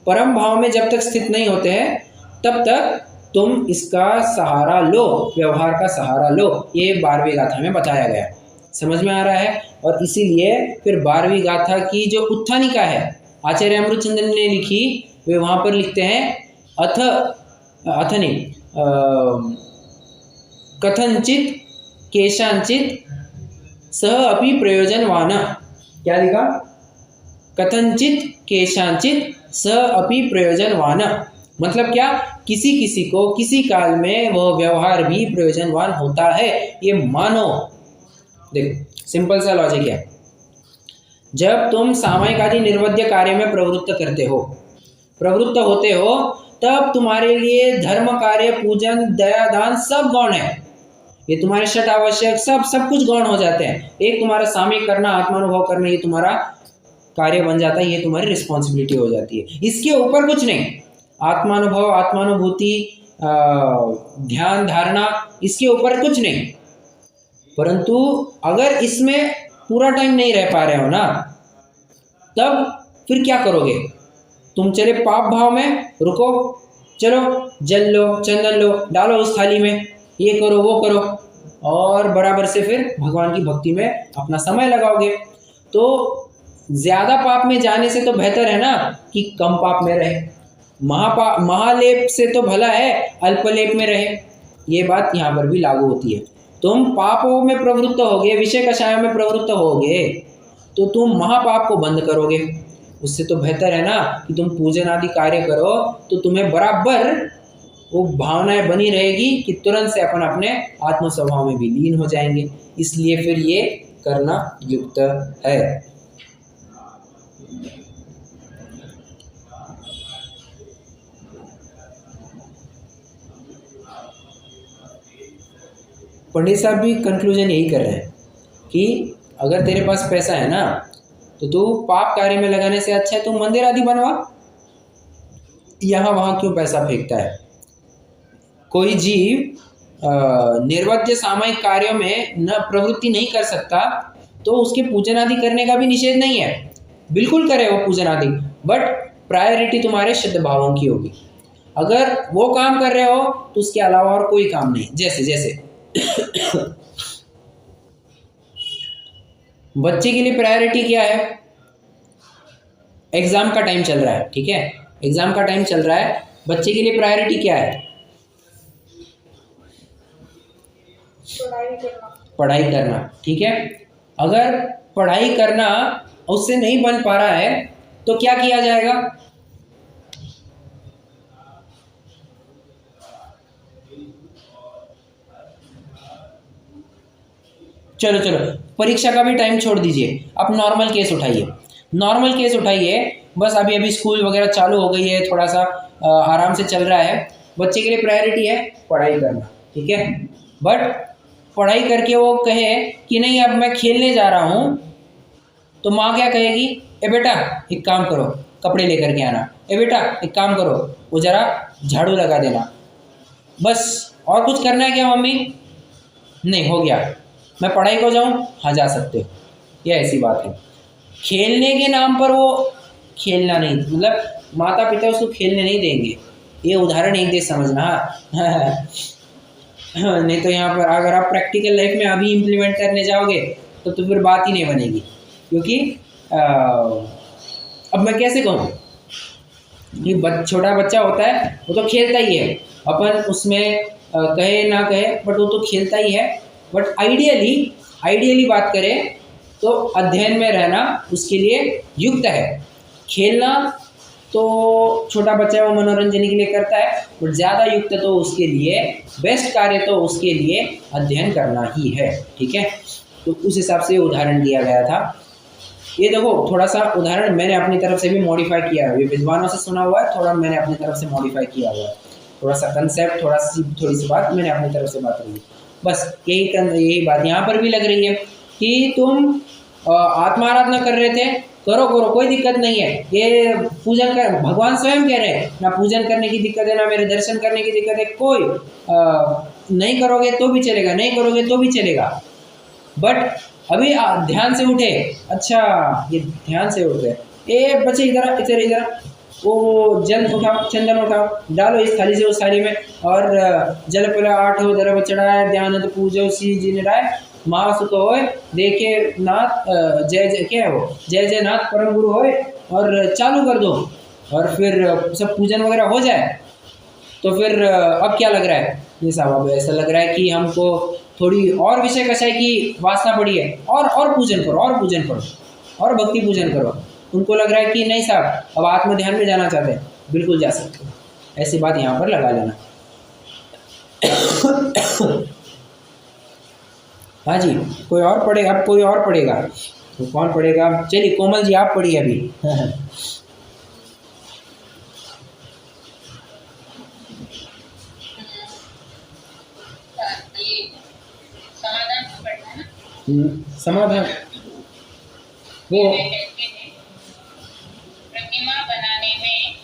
परम भाव में जब तक स्थित नहीं होते हैं, तब तक तुम इसका सहारा लो, व्यवहार का सहारा लो। ये 12वीं गाथा में बताया गया। समझ में आ रहा है? और इसीलिए फिर 12वीं गाथा की जो उत्थानिका है, आचार्य अमृतचंद्र ने लिखी, वे वहां पर लिखते हैं कथनचित केशांचित सह अपि प्रयोजनवान। क्या लिखा? कथनचित केशांचित सह अपि प्रयोजनवान। मतलब क्या? किसी किसी को किसी काल में वह व्यवहार भी प्रयोजनवान होता है, ये मानो। देखो सिंपल सा लॉजिक है। जब तुम सामयिक आदि निर्वध्य कार्य में प्रवृत्त होते हो, तब तुम्हारे लिए धर्म कार्य, पूजन, दया, दान सब गौण है। ये तुम्हारे षट आवश्यक सब कुछ गौण हो जाते हैं। एक तुम्हारा सामयिक करना, आत्मानुभव करना, ये तुम्हारा कार्य बन जाता है, ये तुम्हारी रिस्पॉन्सिबिलिटी हो जाती है। इसके ऊपर कुछ नहीं। आत्मानुभव, आत्मानुभूति, ध्यान धारणा, इसके ऊपर कुछ नहीं। परंतु अगर इसमें पूरा टाइम नहीं रह पा रहे हो ना, तब फिर क्या करोगे? तुम चले पाप भाव में, रुको, चलो जल लो, चंदन लो, डालो उस थाली में, ये करो वो करो, और बराबर से फिर भगवान की भक्ति में अपना समय लगाओगे। तो ज़्यादा पाप में जाने से तो बेहतर है ना कि कम पाप में रहे। महालेप से तो भला है अल्पलेप में रहे। ये बात यहाँ पर भी लागू होती है। तुम पापों में प्रवृत्त होगे, विषय कषायों में प्रवृत्त होगे, तो तुम महापाप को बंद करोगे। उससे तो बेहतर है ना कि तुम पूजन आदि कार्य करो, तो तुम्हें बराबर वो भावनाएं बनी रहेगी कि तुरंत से अपन अपने आत्म स्वभाव में भी लीन हो जाएंगे। इसलिए फिर ये करना युक्त है। पंडित साहब भी कंक्लूजन यही कर रहे हैं कि अगर तेरे पास पैसा है ना, तो तू पाप कार्य में लगाने से अच्छा है तू मंदिर आदि बनवा। यहाँ वहाँ क्यों पैसा फेंकता है? कोई जीव निर्वज्य सामायिक कार्यों में न प्रवृत्ति नहीं कर सकता, तो उसके पूजन आदि करने का भी निषेध नहीं है। बिल्कुल करे वो पूजन आदि, बट प्रायोरिटी तुम्हारे शुद्ध भावों की होगी। अगर वो काम कर रहे हो तो उसके अलावा और कोई काम नहीं। जैसे जैसे बच्चे के लिए प्रायोरिटी क्या है? एग्जाम का टाइम चल रहा है, ठीक है, एग्जाम का टाइम चल रहा है, बच्चे के लिए प्रायोरिटी क्या है? पढ़ाई करना, ठीक है। अगर पढ़ाई करना उससे नहीं बन पा रहा है तो क्या किया जाएगा? चलो चलो, परीक्षा का भी टाइम छोड़ दीजिए, आप नॉर्मल केस उठाइए। नॉर्मल केस उठाइए, बस अभी अभी स्कूल वगैरह चालू हो गई है, थोड़ा सा आराम से चल रहा है, बच्चे के लिए प्रायोरिटी है पढ़ाई करना, ठीक है। बट पढ़ाई करके वो कहे कि नहीं अब मैं खेलने जा रहा हूँ, तो माँ क्या कहेगी? ए बेटा एक काम करो, कपड़े लेकर के आना। ए बेटा एक काम करो, वो जरा झाड़ू लगा देना। बस और कुछ करना है क्या मम्मी? नहीं, हो गया। मैं पढ़ाई को जाऊँ? हाँ जा सकते हो। ये ऐसी बात है। खेलने के नाम पर वो खेलना नहीं, मतलब माता पिता उसको खेलने नहीं देंगे। ये उदाहरण एक दे समझना। नहीं तो यहाँ पर अगर आप प्रैक्टिकल लाइफ में अभी इम्प्लीमेंट करने जाओगे तो फिर बात ही नहीं बनेगी। क्योंकि अब मैं कैसे कहूँ कि छोटा बच्चा होता है वो तो खेलता ही है, अपन उसमें कहे ना कहे बट वो तो खेलता ही है। बट आइडियली बात करें तो अध्ययन में रहना उसके लिए युक्त है। खेलना तो छोटा बच्चा वो मनोरंजन के लिए करता है, बट ज़्यादा युक्त तो उसके लिए बेस्ट कार्य तो उसके लिए अध्ययन करना ही है, ठीक है। तो उस हिसाब से उदाहरण दिया गया था। ये देखो थोड़ा सा उदाहरण मैंने अपनी तरफ से भी मॉडिफाई किया है, विद्वानों से सुना हुआ है, थोड़ा मैंने अपनी तरफ से मॉडिफाई किया हुआ है। थोड़ा सा कंसेप्ट, थोड़ी सी बात मैंने अपनी तरफ से बात रही। बस यही बात यहाँ पर भी लग रही है कि तुम आत्माराधना कर रहे थे, करो कोई दिक्कत नहीं है। ये पूजन कर, भगवान स्वयं कह रहे हैं ना पूजन करने की दिक्कत है ना मेरे दर्शन करने की दिक्कत है। कोई नहीं करोगे तो भी चलेगा, नहीं करोगे तो भी चलेगा। बट अभी ध्यान से उठे, अच्छा ये ध्यान से उठ गए, ए बच्चे इधर वो जल उठाओ, चंदन उठाओ, डालो इस थाली से उस थाली में, और जल पला 8 दरब चढ़ाए, ध्यान पूजो सी जिन राय, महासुख होए देखे नाथ, जय जय क्या है वो, जय जय नाथ परम गुरु होए, और चालू कर दो। और फिर सब पूजन वगैरह हो जाए तो फिर अब क्या लग रहा है? ये साहब अब ऐसा लग रहा है कि हमको थोड़ी और विषय कषाय की वासना पड़ी है, और पूजन करो, और भक्ति पूजन करो। उनको लग रहा है कि नहीं साहब अब आत्म ध्यान में जाना चाहते हैं, बिल्कुल जा सकते हो। ऐसी बात यहाँ पर लगा लेना। हाँ जी, कोई और पढ़ेगा? अब कोई और पढ़ेगा तो कौन पढ़ेगा? चलिए कोमल जी आप पढ़िए अभी। समाधान वो प्रतिमा बनाने में,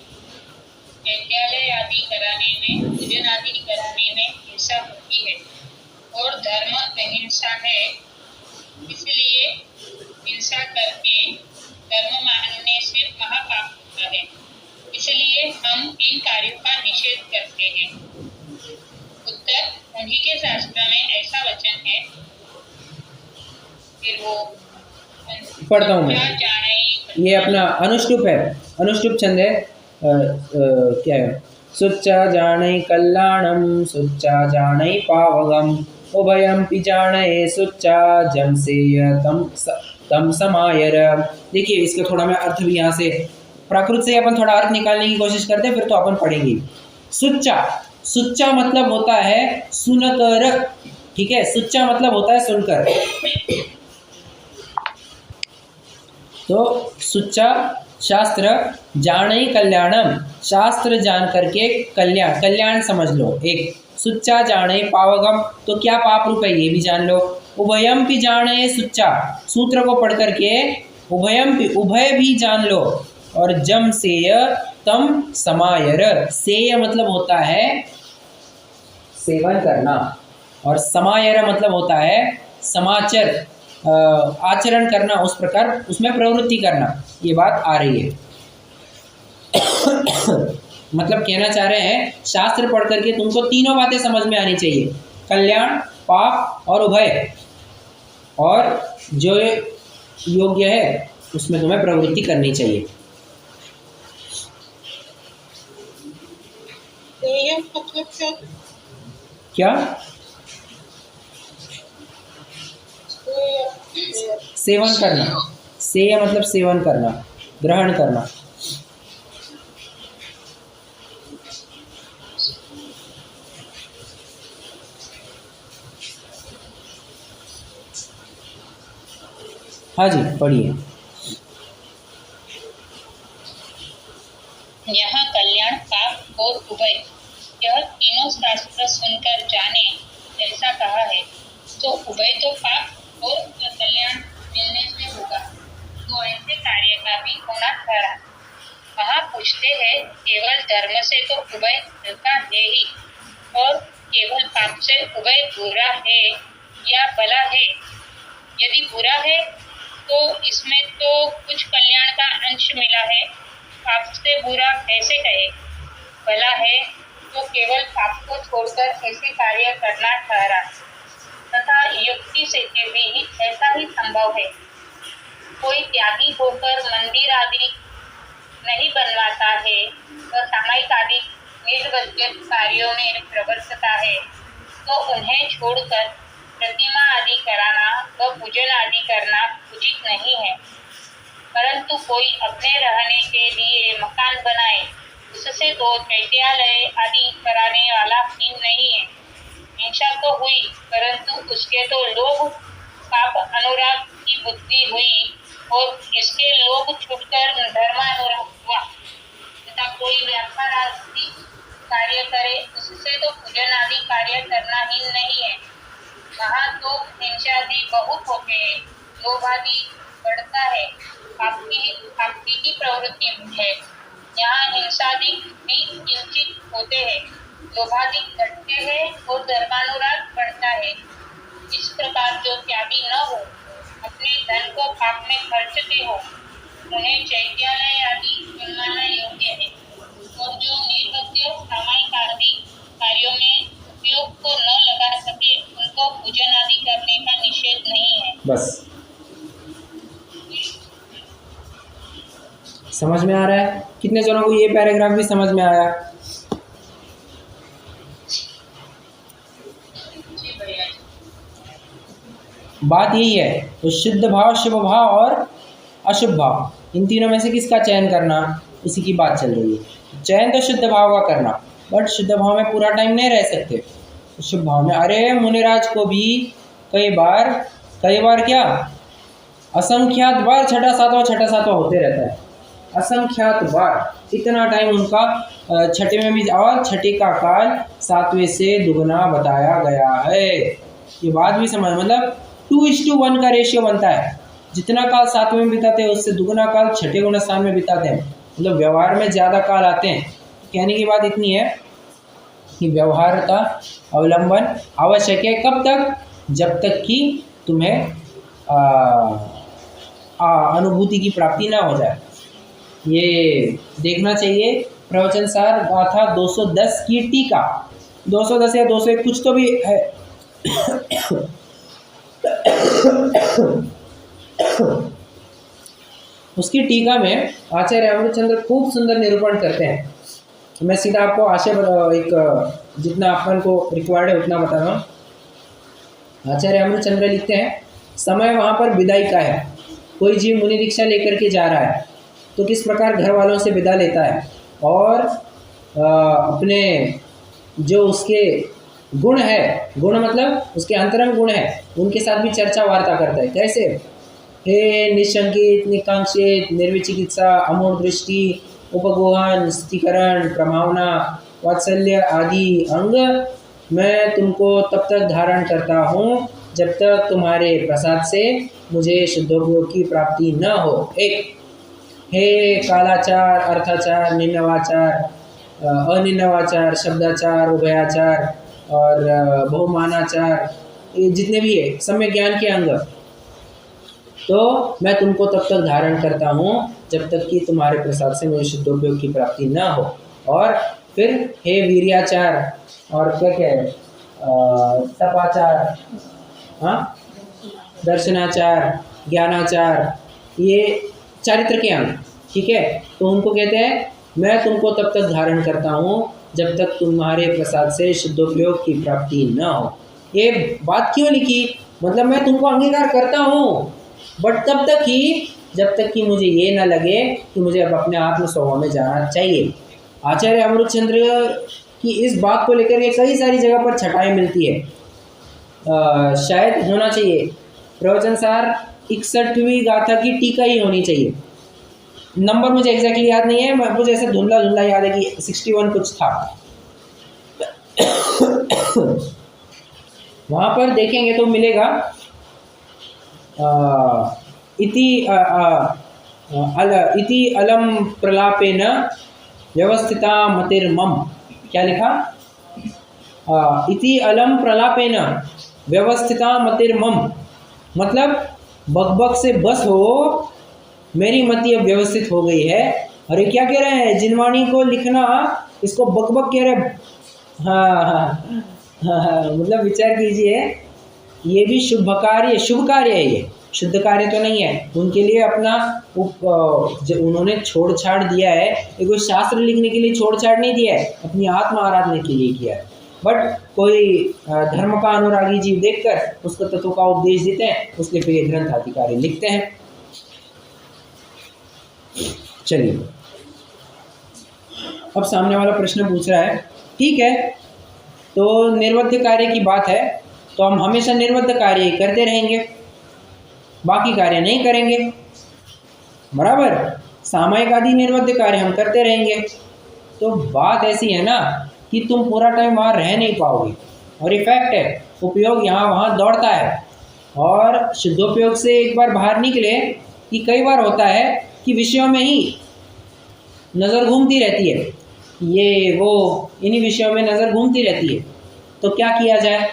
विद्यालय आदि कराने में, पूजन आदि कराने में हिंसा होती है और धर्म अहिंसा है। इसलिए हिंसा करके धर्म मानने से महापाप होता है। इसलिए हम इन कार्यों का निषेध करते हैं। उत्तर, उन्हीं के शास्त्र में ऐसा वचन है। फिर वो पढ़ता हूँ मैं। ये अपना अनुष्टुप है, अनुष्टुप छंद है। क्या है? सुच्चा जानै कल्याणम सुच्चा जानै पावगम उभयम पि जानै सुच्चा जमसेय तम समायर। देखिए, इसका थोड़ा मैं अर्थ भी यहाँ से प्राकृत से अपन थोड़ा अर्थ निकालने की कोशिश करते हैं, फिर तो अपन पढ़ेंगे। सुच्चा, सुच्चा मतलब होता है सुनकर, ठीक है। सुच्चा मतलब होता है सुनकर। तो सुच्चा शास्त्र, जानै कल्याणम, शास्त्र जान करके कल्याण, कल्याण समझ लो। एक सुच्चा जानै पावगम, तो क्या पाप रूप है ये भी जान लो। उभयम भी जानै सुच्चा, सूत्र को पढ़ करके उभयम भी, उभय भी जान लो। और जम सेय तम समायर, सेय मतलब होता है सेवन करना, और समायर मतलब होता है समाचर, आचरण करना, उस प्रकार उसमें प्रवृत्ति करना। ये बात आ रही है। मतलब कहना चाह रहे हैं, शास्त्र पढ़ करके तुमको तीनों बातें समझ में आनी चाहिए, कल्याण, पाप और उभय, और जो योग्य है उसमें तुम्हें प्रवृत्ति करनी चाहिए। क्या? सेवन करना, सेय मतलब सेवन करना, ग्रहण करना। हाँ जी, पढ़िए। यहाँ कल्याण, पाप और उभय, यह तीनों शास्त्र सुनकर जाने ऐसा कहा है। तो उभय तो पाप और कल्याण मिलने से होगा, तो ऐसे कार्य का भी होना ठहरा। वहाँ पूछते हैं, केवल धर्म से तो उभय मिलता है ही, और केवल पाप से उभय बुरा है या भला है? यदि बुरा है तो इसमें तो कुछ कल्याण का अंश मिला है, पाप से बुरा कैसे कहे? भला है तो केवल पाप को छोड़कर ऐसे कार्य करना ठहरा, तथा युक्ति से भी ऐसा ही संभव है। कोई त्यागी होकर मंदिर आदि नहीं बनवाता है, तो सामायिक आदि निर्वज्य कार्यों में प्रवर्तता है, तो उन्हें छोड़कर प्रतिमा आदि कराना व पूजन आदि करना उचित नहीं है। परंतु कोई अपने रहने के लिए मकान बनाए, उससे तो चैत्यालय आदि कराने वाला ही नहीं है। हिंसा तो हुई, परंतु उसके तो लोभ, पाप, अनुराग की बुद्धि हुई, और इसके लोभ छूटकर धर्मानुराग हुआ। तथा कोई व्यापार आदि कार्य करे, उससे तो पूजन आदि कार्य करना ही नहीं है। वहाँ तो हिंसादि बहुत होते हैं, लोभादि बढ़ता है, पापी की प्रवृत्ति है। यहाँ हिंसादि भी किंचित होते हैं, लोभादि घटते हैं और धर्मानुराग बढ़ता है। इस प्रकार जो त्यागी न हो, अपने धन को पाप में खर्चते हो, उन्हें चैत्यालय आदि बनवाना योग्य है। और जो निर्वज्य सामायिक आदि कार्यों में उपयोग को न लगा सके, उनको पूजन आदि करने का निषेध नहीं है। बस समझ में आ रहा है? कितने जनों को ये पैराग्राफ भी समझ में आया? बात यही है, तो शुद्ध भाव, शुभ भाव और अशुभ भाव, इन तीनों में से किसका चयन करना, इसी की बात चल रही है। चयन तो शुद्ध भाव का करना, बट शुद्ध भाव में पूरा टाइम नहीं रह सकते। तो शुभ भाव में, अरे मुनिराज को भी कई बार क्या असंख्यात बार छठा सातवां होते रहता है। असंख्यात बार, इतना टाइम उनका छठे में भी, और छठे का काल सातवें से दुगना बताया गया है। ये बात भी समझ, मतलब 2:1 का रेशियो बनता है। जितना काल सातवें में बिताते हैं, उससे दुगना काल छठे गुना स्थान में बिताते हैं। मतलब व्यवहार में ज़्यादा काल आते हैं। कहने की बात इतनी है कि व्यवहार का अवलंबन आवश्यक है। कब तक? जब तक कि तुम्हें अनुभूति की प्राप्ति ना हो जाए। ये देखना चाहिए प्रवचन सार गाथा 210 की टीका, 210 या 201 कुछ तो भी है। उसकी टीका में आचार्य अमृतचंद्र खूब सुंदर निरूपण करते हैं। मैं सीधा आपको एक जितना अपन को रिक्वायर्ड है उतना बता रहा हूँ। आचार्य अमृतचंद्र लिखते हैं, समय वहाँ पर विदाई का है। कोई जीव मुनि दीक्षा लेकर के जा रहा है तो किस प्रकार घर वालों से विदा लेता है और अपने जो उसके गुण है, गुण मतलब उसके अंतरंग गुण है, उनके साथ भी चर्चा वार्ता करता है। कैसे? हे निशंकित, निकांक्षित, निर्विचिकित्सा, अमूढ़ दृष्टि, उपगोहन, स्थितिकरण, प्रमावना, वात्सल्य आदि अंग मैं तुमको तब तक धारण करता हूँ जब तक तुम्हारे प्रसाद से मुझे शुद्धोपयोग की प्राप्ति न हो। एक, हे कालाचार, अर्थाचार, निम्नवाचार, अनिम्नवाचार, शब्दाचार, उभयाचार और बहुमानाचार, ये जितने भी है सम्यक ज्ञान के अंग, तो मैं तुमको तब तक धारण करता हूँ जब तक कि तुम्हारे प्रसाद से मुझे शुद्धोपयोग की प्राप्ति न हो। और फिर हे वीर्याचार और क्या क्या है, तपाचार, हाँ, दर्शनाचार, ज्ञानाचार, ये चारित्र के अंग, ठीक है। तो उनको कहते हैं मैं तुमको तब तक धारण करता हूँ जब तक तुम्हारे प्रसाद से शुद्धोपयोग की प्राप्ति न हो। ये बात क्यों लिखी? मतलब मैं तुमको अंगीकार करता हूँ बट तब तक ही जब तक कि मुझे ये ना लगे कि मुझे अब अपने आत्म स्वभाव में जाना चाहिए। आचार्य अमृतचंद्र की इस बात को लेकर के कई सारी जगह पर छटाई मिलती है। शायद होना चाहिए प्रवचन सार 61वीं गाथा की टीका ही होनी चाहिए। नंबर मुझे एग्जैक्टली याद नहीं है, मुझे ऐसे धुंधला धुंधला याद है कि 61 कुछ था। वहाँ पर देखेंगे तो मिलेगा इति अलम प्रलापेन व्यवस्थिता मतिर्मम। क्या लिखा? इति अलम प्रलापेन व्यवस्थिता मतिर्मम, मतलब बकबक से बस हो मेरी मति अब व्यवस्थित हो गई है। और ये क्या कह रहे हैं? जिनवाणी को लिखना इसको बकबक कह रहे हैं। हाँ, मतलब विचार कीजिए, ये भी शुभ कार्य है, ये शुद्ध कार्य तो नहीं है। उनके लिए अपना उन्होंने छोड़ छाड़ दिया है, ये कोई शास्त्र लिखने के लिए छोड़ छाड़ नहीं दिया है, अपनी आत्म आराधना के लिए किया है। बट कोई धर्म का अनुरागी जीव देखकर उसको तत्व का उपदेश देते हैं, उसके फिर ये ग्रंथ अधिकारी लिखते हैं। चलिए, अब सामने वाला प्रश्न पूछ रहा है, ठीक है तो निर्वध्य कार्य की बात है तो हम हमेशा निर्वध्य कार्य करते रहेंगे, बाकी कार्य नहीं करेंगे, बराबर। सामयिक आदि निर्वध्य कार्य हम करते रहेंगे। तो बात ऐसी है ना कि तुम पूरा टाइम वहाँ रह नहीं पाओगे, और ये फैक्ट है, उपयोग यहाँ वहाँ दौड़ता है। और शुद्धोपयोग से एक बार बाहर निकले कि कई बार होता है कि विषयों में ही नज़र घूमती रहती है, ये वो इन्हीं विषयों में नज़र घूमती रहती है। तो क्या किया जाए?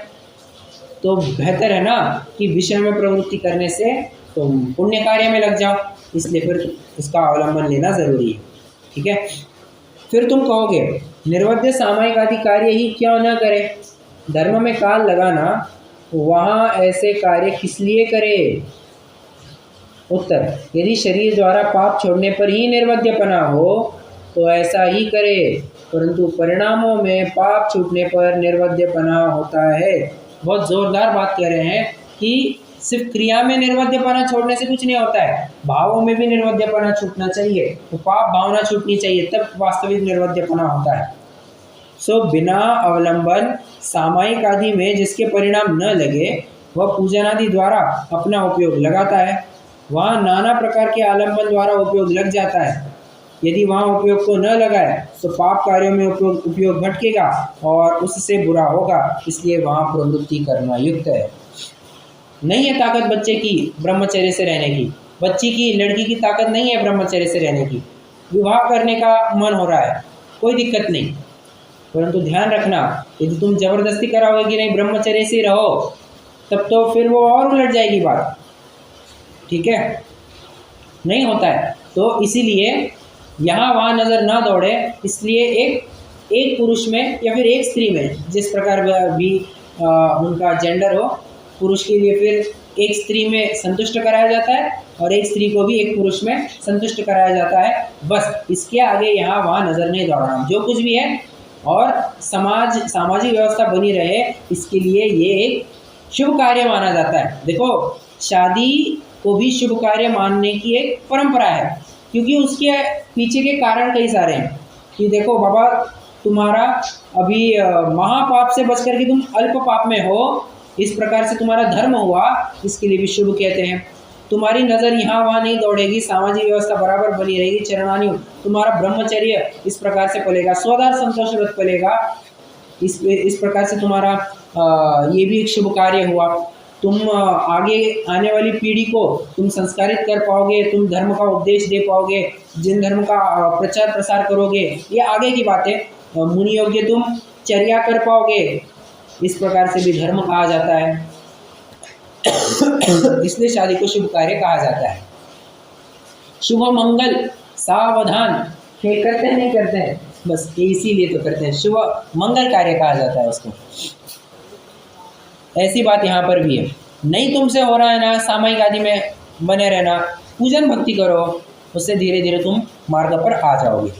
तो बेहतर है ना कि विषय में प्रवृत्ति करने से तुम पुण्य कार्य में लग जाओ, इसलिए फिर इसका अवलंबन लेना ज़रूरी है, ठीक है। फिर तुम कहोगे निर्वध्य सामयिक आदि कार्य ही क्यों न करे, धर्म में काल लगाना, वहाँ ऐसे कार्य किस लिए करे? उत्तर, यदि शरीर द्वारा पाप छोड़ने पर ही निर्वध्यपना हो तो ऐसा ही करे, परंतु परिणामों में पाप छूटने पर निर्वध्यपना होता है। बहुत जोरदार बात कह रहे हैं कि सिर्फ क्रिया में निर्वध्यपना छोड़ने से कुछ नहीं होता है, भावों में भी निर्वध्यपना छूटना चाहिए। तो पाप भावना छूटनी चाहिए, तब वास्तविक निर्वध्यपना होता है। सो बिना अवलंबन सामयिक आदि में जिसके परिणाम न लगे वह पूजन आदि द्वारा अपना उपयोग लगाता है, वहाँ नाना प्रकार के आलम्बन द्वारा उपयोग लग जाता है। यदि वहाँ उपयोग को न लगाए तो पाप कार्यों में उपयोग भटकेगा और उससे बुरा होगा, इसलिए वहाँ प्रवृत्ति करना युक्त है। नहीं है ताकत बच्चे की ब्रह्मचर्य से रहने की, बच्ची की, लड़की की ताकत नहीं है ब्रह्मचर्य से रहने की, विवाह करने का मन हो रहा है, कोई दिक्कत नहीं, परंतु ध्यान रखना यदि तुम जबरदस्ती कराओगे कि नहीं ब्रह्मचर्य से रहो, तब तो फिर वो और उलट जाएगी बात, ठीक है, नहीं होता है। तो इसीलिए यहाँ वहाँ नज़र ना दौड़े, इसलिए एक पुरुष में या फिर एक स्त्री में, जिस प्रकार भी उनका जेंडर हो, पुरुष के लिए फिर एक स्त्री में संतुष्ट कराया जाता है और एक स्त्री को भी एक पुरुष में संतुष्ट कराया जाता है। बस इसके आगे यहाँ वहाँ नज़र नहीं दौड़ाना, जो कुछ भी है और सामाजिक व्यवस्था बनी रहे, इसके लिए ये एक शुभ कार्य माना जाता है। देखो, शादी को भी शुभ कार्य मानने की एक परंपरा है, क्योंकि उसके पीछे के कारण कई सारे हैं कि देखो बाबा, तुम्हारा अभी महापाप से बच करके तुम अल्प पाप में हो, इस प्रकार से तुम्हारा धर्म हुआ, इसके लिए भी शुभ कहते हैं। तुम्हारी नज़र यहाँ वहाँ नहीं दौड़ेगी, सामाजिक व्यवस्था बराबर बनी रहेगी, चरणानी, तुम्हारा ब्रह्मचर्य इस प्रकार से पलेगा, स्वदार संतोष व्रत पलेगा, इस प्रकार से तुम्हारा ये भी एक शुभ कार्य हुआ। तुम आगे आने वाली पीढ़ी को तुम संस्कारित कर पाओगे, तुम धर्म का उपदेश दे पाओगे, जिन धर्म का प्रचार प्रसार करोगे, ये आगे की बात है। मुनि योग्य तुम चर्या कर पाओगे, इस प्रकार से भी धर्म कहा जाता है। इसलिए शादी को शुभ कार्य कहा जाता है। शुभ मंगल सावधान, ये करते हैं नहीं करते हैं, बस इसीलिए तो करते हैं, शुभ मंगल कार्य कहा जाता है उसको। ऐसी बात यहाँ पर भी है। नहीं तुमसे हो रहा है ना, सामायिक आदि में बने रहना, पूजन भक्ति करो, उससे धीरे धीरे तुम मार्ग पर आ जाओगे।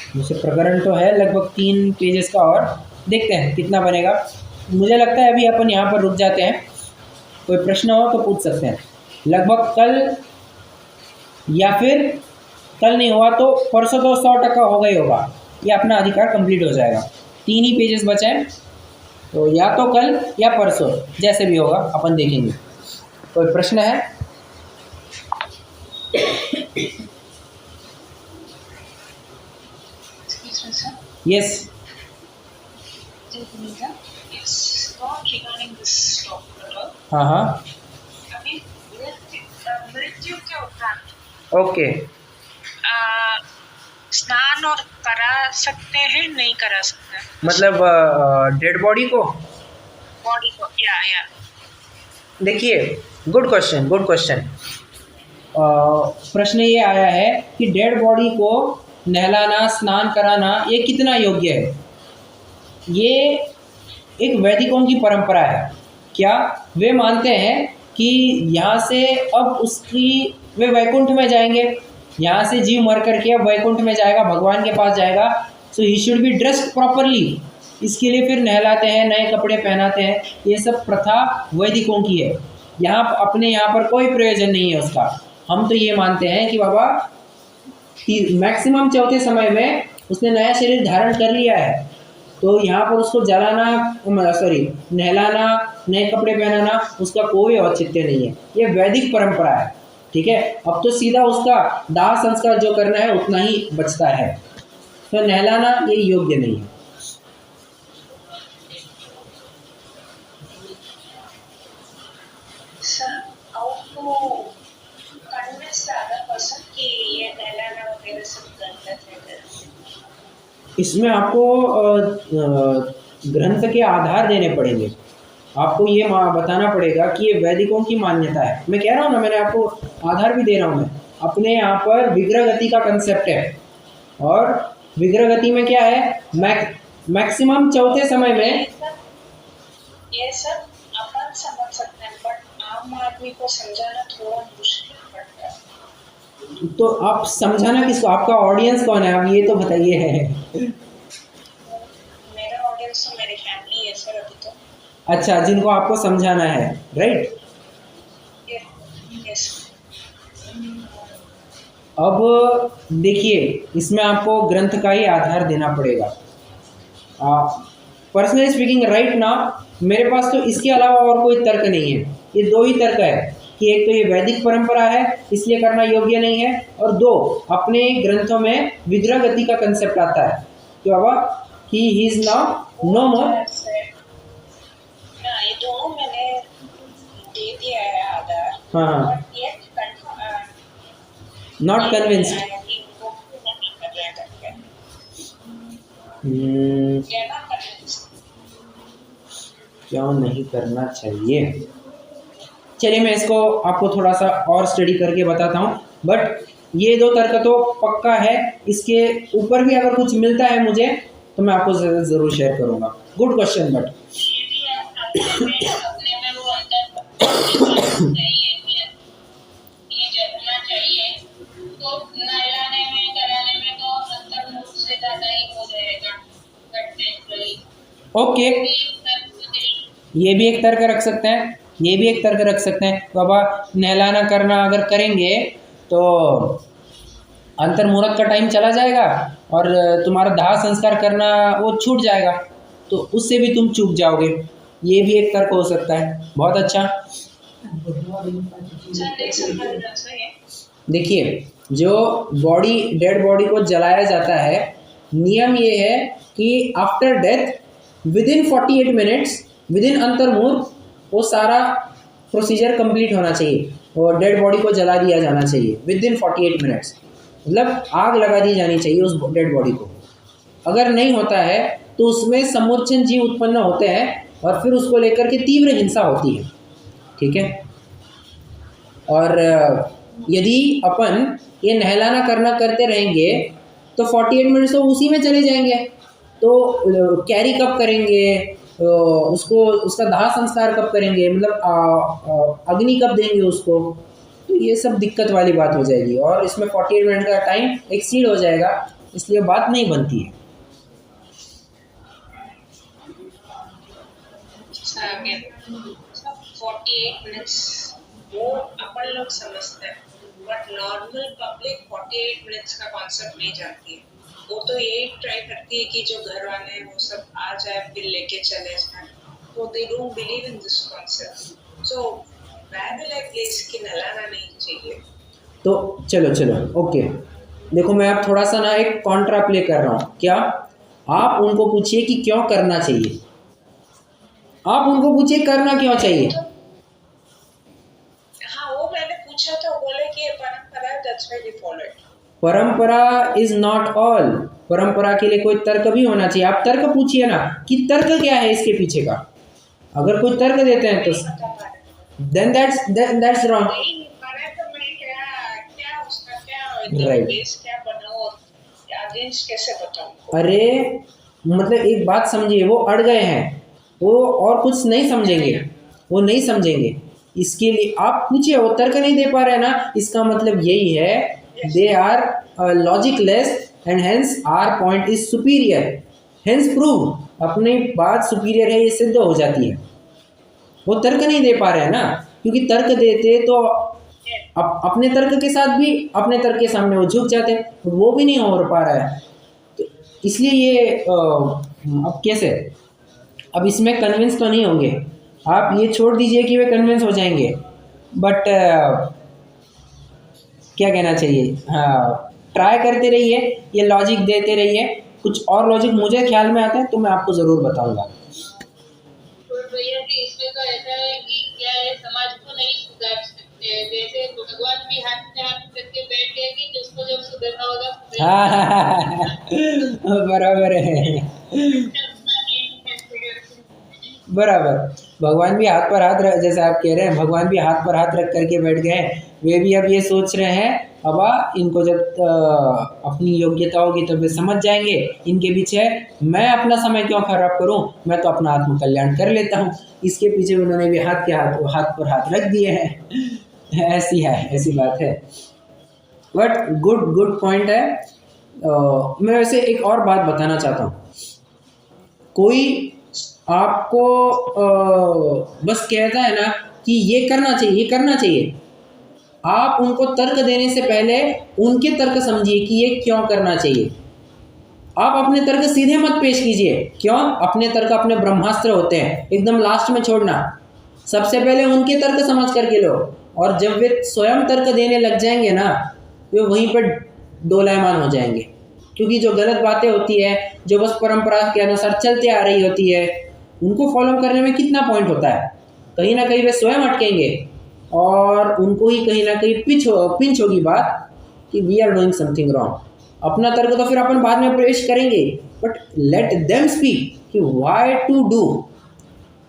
मुझसे प्रकरण तो है लगभग 3 पेजेस का, और देखते हैं कितना बनेगा। मुझे लगता है अभी अपन यहाँ पर रुक जाते हैं, कोई प्रश्न हो तो पूछ सकते हैं। लगभग कल, या फिर कल नहीं हुआ तो परसों तो 100% होगा ही होगा, ये अपना अधिकार कंप्लीट हो जाएगा। 3 ही पेजेस बचे हैं, तो या तो कल या परसों, जैसे भी होगा अपन देखेंगे। कोई प्रश्न है? यस। हाँ हाँ, मृत्यु के उपरांत ओके। स्नान और करा सकते हैं, नहीं करा सकते, मतलब डेड बॉडी को, बॉडी को, या देखिए, गुड क्वेश्चन, गुड क्वेश्चन। प्रश्न ये आया है कि डेड बॉडी को नहलाना, स्नान कराना, ये कितना योग्य है। ये एक वैदिकों की परंपरा है। क्या वे मानते हैं कि यहाँ से अब उसकी, वे वैकुंठ में जाएंगे, यहाँ से जीव मर करके अब वैकुंठ में जाएगा, भगवान के पास जाएगा, so he should be dressed properly. इसके लिए फिर नहलाते हैं, नए कपड़े पहनाते हैं। ये सब प्रथा वैदिकों की है, यहाँ अपने यहाँ पर कोई प्रयोजन नहीं है उसका। हम तो ये मानते हैं कि बाबा मैक्सिमम चौथे समय में उसने नया शरीर धारण कर लिया है, तो यहाँ पर उसको जलाना, नहलाना, नए कपड़े पहनाना, उसका कोई औचित्य नहीं है। ये वैदिक परंपरा है, ठीक है। अब तो सीधा उसका दाह संस्कार जो करना है उतना ही बचता है, तो नहलाना ये योग्य नहीं है। सर, आपको कन्विंस द अदर पर्सन कि ये नहलाना वगैरह सब गलत है। इसमें आपको ग्रंथ के आधार देने पड़ेंगे। आपको ये बताना पड़ेगा कि ये वैदिकों की मान्यता है। मैं कह रहा हूँ ना, मैंने आपको आधार भी दे रहा हूँ। मैं अपने यहाँ पर विग्रह गति का कंसेप्ट है, और विग्रह गति में क्या है, मैक्सिमम चौथे समय में। ये सब अपन समझ सकते हैं, बट आम आदमी को समझाना थोड़ा मुश्किल पड़ता है। तो आप समझाना किसको, आपका ऑडियंस कौन है, आप ये तो बताइए। मेरा ऑडियंस तो मेरी फैमिली है सर अभी तो। अच्छा, जिनको आपको समझाना है, राइट। यस। अब देखिए, इसमें आपको ग्रंथ का ही आधार देना पड़ेगा। पर्सनली स्पीकिंग राइट ना, मेरे पास तो इसके अलावा और कोई तर्क नहीं है। ये 2 ही तर्क है कि एक तो ये वैदिक परंपरा है, इसलिए करना योग्य नहीं है, और 2 अपने ग्रंथों में विग्रह गति का कंसेप्ट आता है कि बाबा ही इज नाउ नो मोर। ये दोनों मैंने दे दिया है आधार। हाँ, नॉट कन्विंस्ड। क्यों नहीं करना चाहिए। चलिए मैं इसको आपको थोड़ा सा और स्टडी करके बताता हूँ, बट ये दो तर्क तो पक्का है, इसके ऊपर भी अगर कुछ मिलता है मुझे तो मैं आपको ज़रूर शेयर करूँगा। Good question. बट ये भी अपने में वो अंतर चाहिए कि ये जगना चाहिए, तो नहलाने में कराने में तो अंतर्मुख से ज़्यादा ही हो जाएगा बट नेचुरली। ओके, ये भी एक तर्क रख सकते हैं, ये भी एक तर्क रख सकते हैं। बाबा नहलाना करना अगर करेंगे तो अंतर्मुहूर्त का टाइम चला जाएगा और तुम्हारा दाह संस्कार करना वो छूट जाएगा, तो उससे भी तुम चूक जाओगे। ये भी एक तर्क हो सकता है। बहुत अच्छा। देखिए, जो बॉडी डेड बॉडी को जलाया जाता है, नियम ये है कि after death within 48 minutes, within अंतर्मुहूर्त वो सारा प्रोसीजर कंप्लीट होना चाहिए और डेड बॉडी को जला दिया जाना चाहिए विदिन 48 मिनट्स, मतलब आग लगा दी जानी चाहिए उस डेड बॉडी को। अगर नहीं होता है तो उसमें समूर्छन जीव उत्पन्न होते हैं और फिर उसको लेकर के तीव्र हिंसा होती है। ठीक है। और यदि अपन ये नहलाना करना करते रहेंगे तो 48 मिनट्स तो उसी में चले जाएंगे, तो कैरी कब करेंगे, उसको उसका दाह संस्कार कब करेंगे, मतलब अग्नि कब देंगे उसको, तो ये सब दिक्कत वाली बात हो जाएगी और इसमें 48 मिनट का टाइम एक्सीड हो जाएगा, इसलिए बात नहीं बनती है। 48 मिनट्स वो अपन लोग समझते हैं, बट नॉर्मल पब्लिक 48 मिनट्स का कॉन्सेप्ट नहीं जानती है। वो तो यही ट्राई करती है कि जो घर वाले हैं वो सब आ जाए फिर लेके चले जाए, तो they don't believe in this concept. So where will I place कि नहलाना नहीं चाहिए। तो चलो ओके, देखो मैं अब थोड़ा सा ना एक कॉन्ट्रा प्ले कर रहा हूँ। क्या आप उनको पूछिए कि क्यों करना चाहिए, आप उनको पूछिए करना क्यों चाहिए। हाँ वो मैंने पूछा था, बोले कि ये परंपरा है, that's why we follow it. परंपरा इज नॉट ऑल, परंपरा के लिए कोई तर्क भी होना चाहिए। आप तर्क पूछिए ना कि तर्क क्या है इसके पीछे का, अगर कोई तर्क देते हैं तो then that's wrong। Right। कैसे बताऊं? अरे मतलब एक बात समझिए, वो अड़ गए हैं, वो और कुछ नहीं समझेंगे, वो नहीं समझेंगे। इसके लिए आप पूछिए, वो तर्क नहीं दे पा रहे हैं ना, इसका मतलब यही है they are logicless and hence our point is superior, hence prove, अपनी बात सुपीरियर है ये सिद्ध हो जाती है। वो तर्क नहीं दे पा रहे हैं ना, क्योंकि तर्क देते तो अपने तर्क के साथ भी अपने तर्क के सामने वो झुक जाते, वो भी नहीं हो पा रहा है। तो इसलिए ये अब कैसे, अब इसमें कन्विंस तो नहीं होंगे, आप ये छोड़ दीजिए कि वे कन्विंस हो जाएंगे, बट क्या कहना चाहिए, हाँ ट्राई करते रहिए, ये लॉजिक देते रहिए। कुछ और लॉजिक मुझे ख्याल में आता है तो मैं आपको ज़रूर बताऊंगा। भैया जी इसमें तो ऐसा है कि क्या है, समाज को नहीं सुधार सकते, जैसे भगवान भी हाथ में हाथ करके बैठ गए कि जिसको जब सुधरना होगा। हाँ बराबर है, बराबर। भगवान भी हाथ पर हाथ रख, जैसे आप कह रहे हैं भगवान भी हाथ पर हाथ रख करके बैठ गए, वे भी अब ये सोच रहे हैं अब इनको जब अपनी योग्यता होगी तब वे समझ जाएंगे, इनके पीछे मैं अपना समय क्यों खराब करूं, मैं तो अपना आत्म कल्याण कर लेता हूं। इसके पीछे उन्होंने भी हाथ पर हाथ रख दिए हैं। ऐसी बात है, बट गुड पॉइंट है। मैं वैसे एक और बात बताना चाहता हूँ, कोई आपको बस कहता है ना कि ये करना चाहिए, आप उनको तर्क देने से पहले उनके तर्क समझिए कि ये क्यों करना चाहिए। आप अपने तर्क सीधे मत पेश कीजिए, क्यों, अपने तर्क अपने ब्रह्मास्त्र होते हैं, एकदम लास्ट में छोड़ना। सबसे पहले उनके तर्क समझ करके लो, और जब वे स्वयं तर्क देने लग जाएंगे ना, वे वहीं पर डोलायमान हो जाएंगे, क्योंकि जो गलत बातें होती है, जो बस परंपरा के अनुसार चलते आ रही होती है, उनको फॉलो करने में कितना पॉइंट होता है, कहीं ना कहीं वे स्वयं अटकेंगे और उनको ही कहीं ना कहीं पिंच होगी बात कि we are doing something wrong. अपना तर्क तो फिर अपन बाद में पेश करेंगे, बट लेट देम स्पीक कि व्हाई टू डू,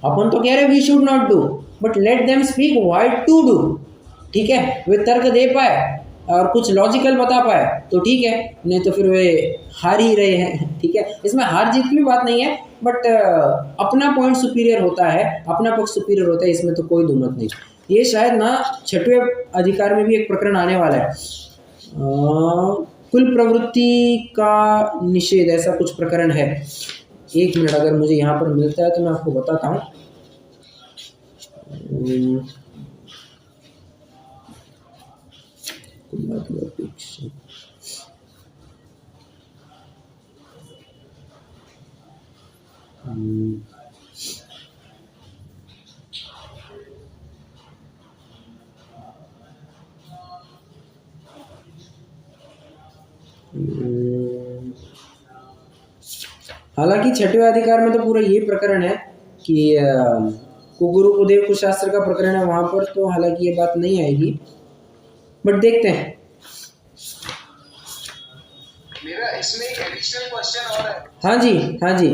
अपन तो कह रहे we should not do, but let them speak why to do. ठीक है, वे तर्क दे पाए और कुछ लॉजिकल बता पाए तो ठीक है, नहीं तो फिर वे हार ही रहे हैं। ठीक है, इसमें हार जीत की भी बात नहीं है, बट अपना पॉइंट सुपीरियर होता है, अपना पक्ष सुपीरियर होता है, इसमें तो कोई दुमत नहीं। ये शायद ना 6वें अधिकार में भी एक प्रकरण आने वाला है, कुल प्रवृत्ति का निषेध, ऐसा कुछ प्रकरण है। एक मिनट, अगर मुझे यहाँ पर मिलता है तो मैं आपको बताता हूँ। हालांकि 6वें अधिकार में तो पूरा ये प्रकरण है कि कुगुरु कुदेव कुशास्त्र का प्रकरण है, वहां पर तो हालांकि ये बात नहीं आएगी, बट देखते हैं। मेरा इसमें एक एडिशनल क्वेश्चन और है। हाँ जी, हाँ जी।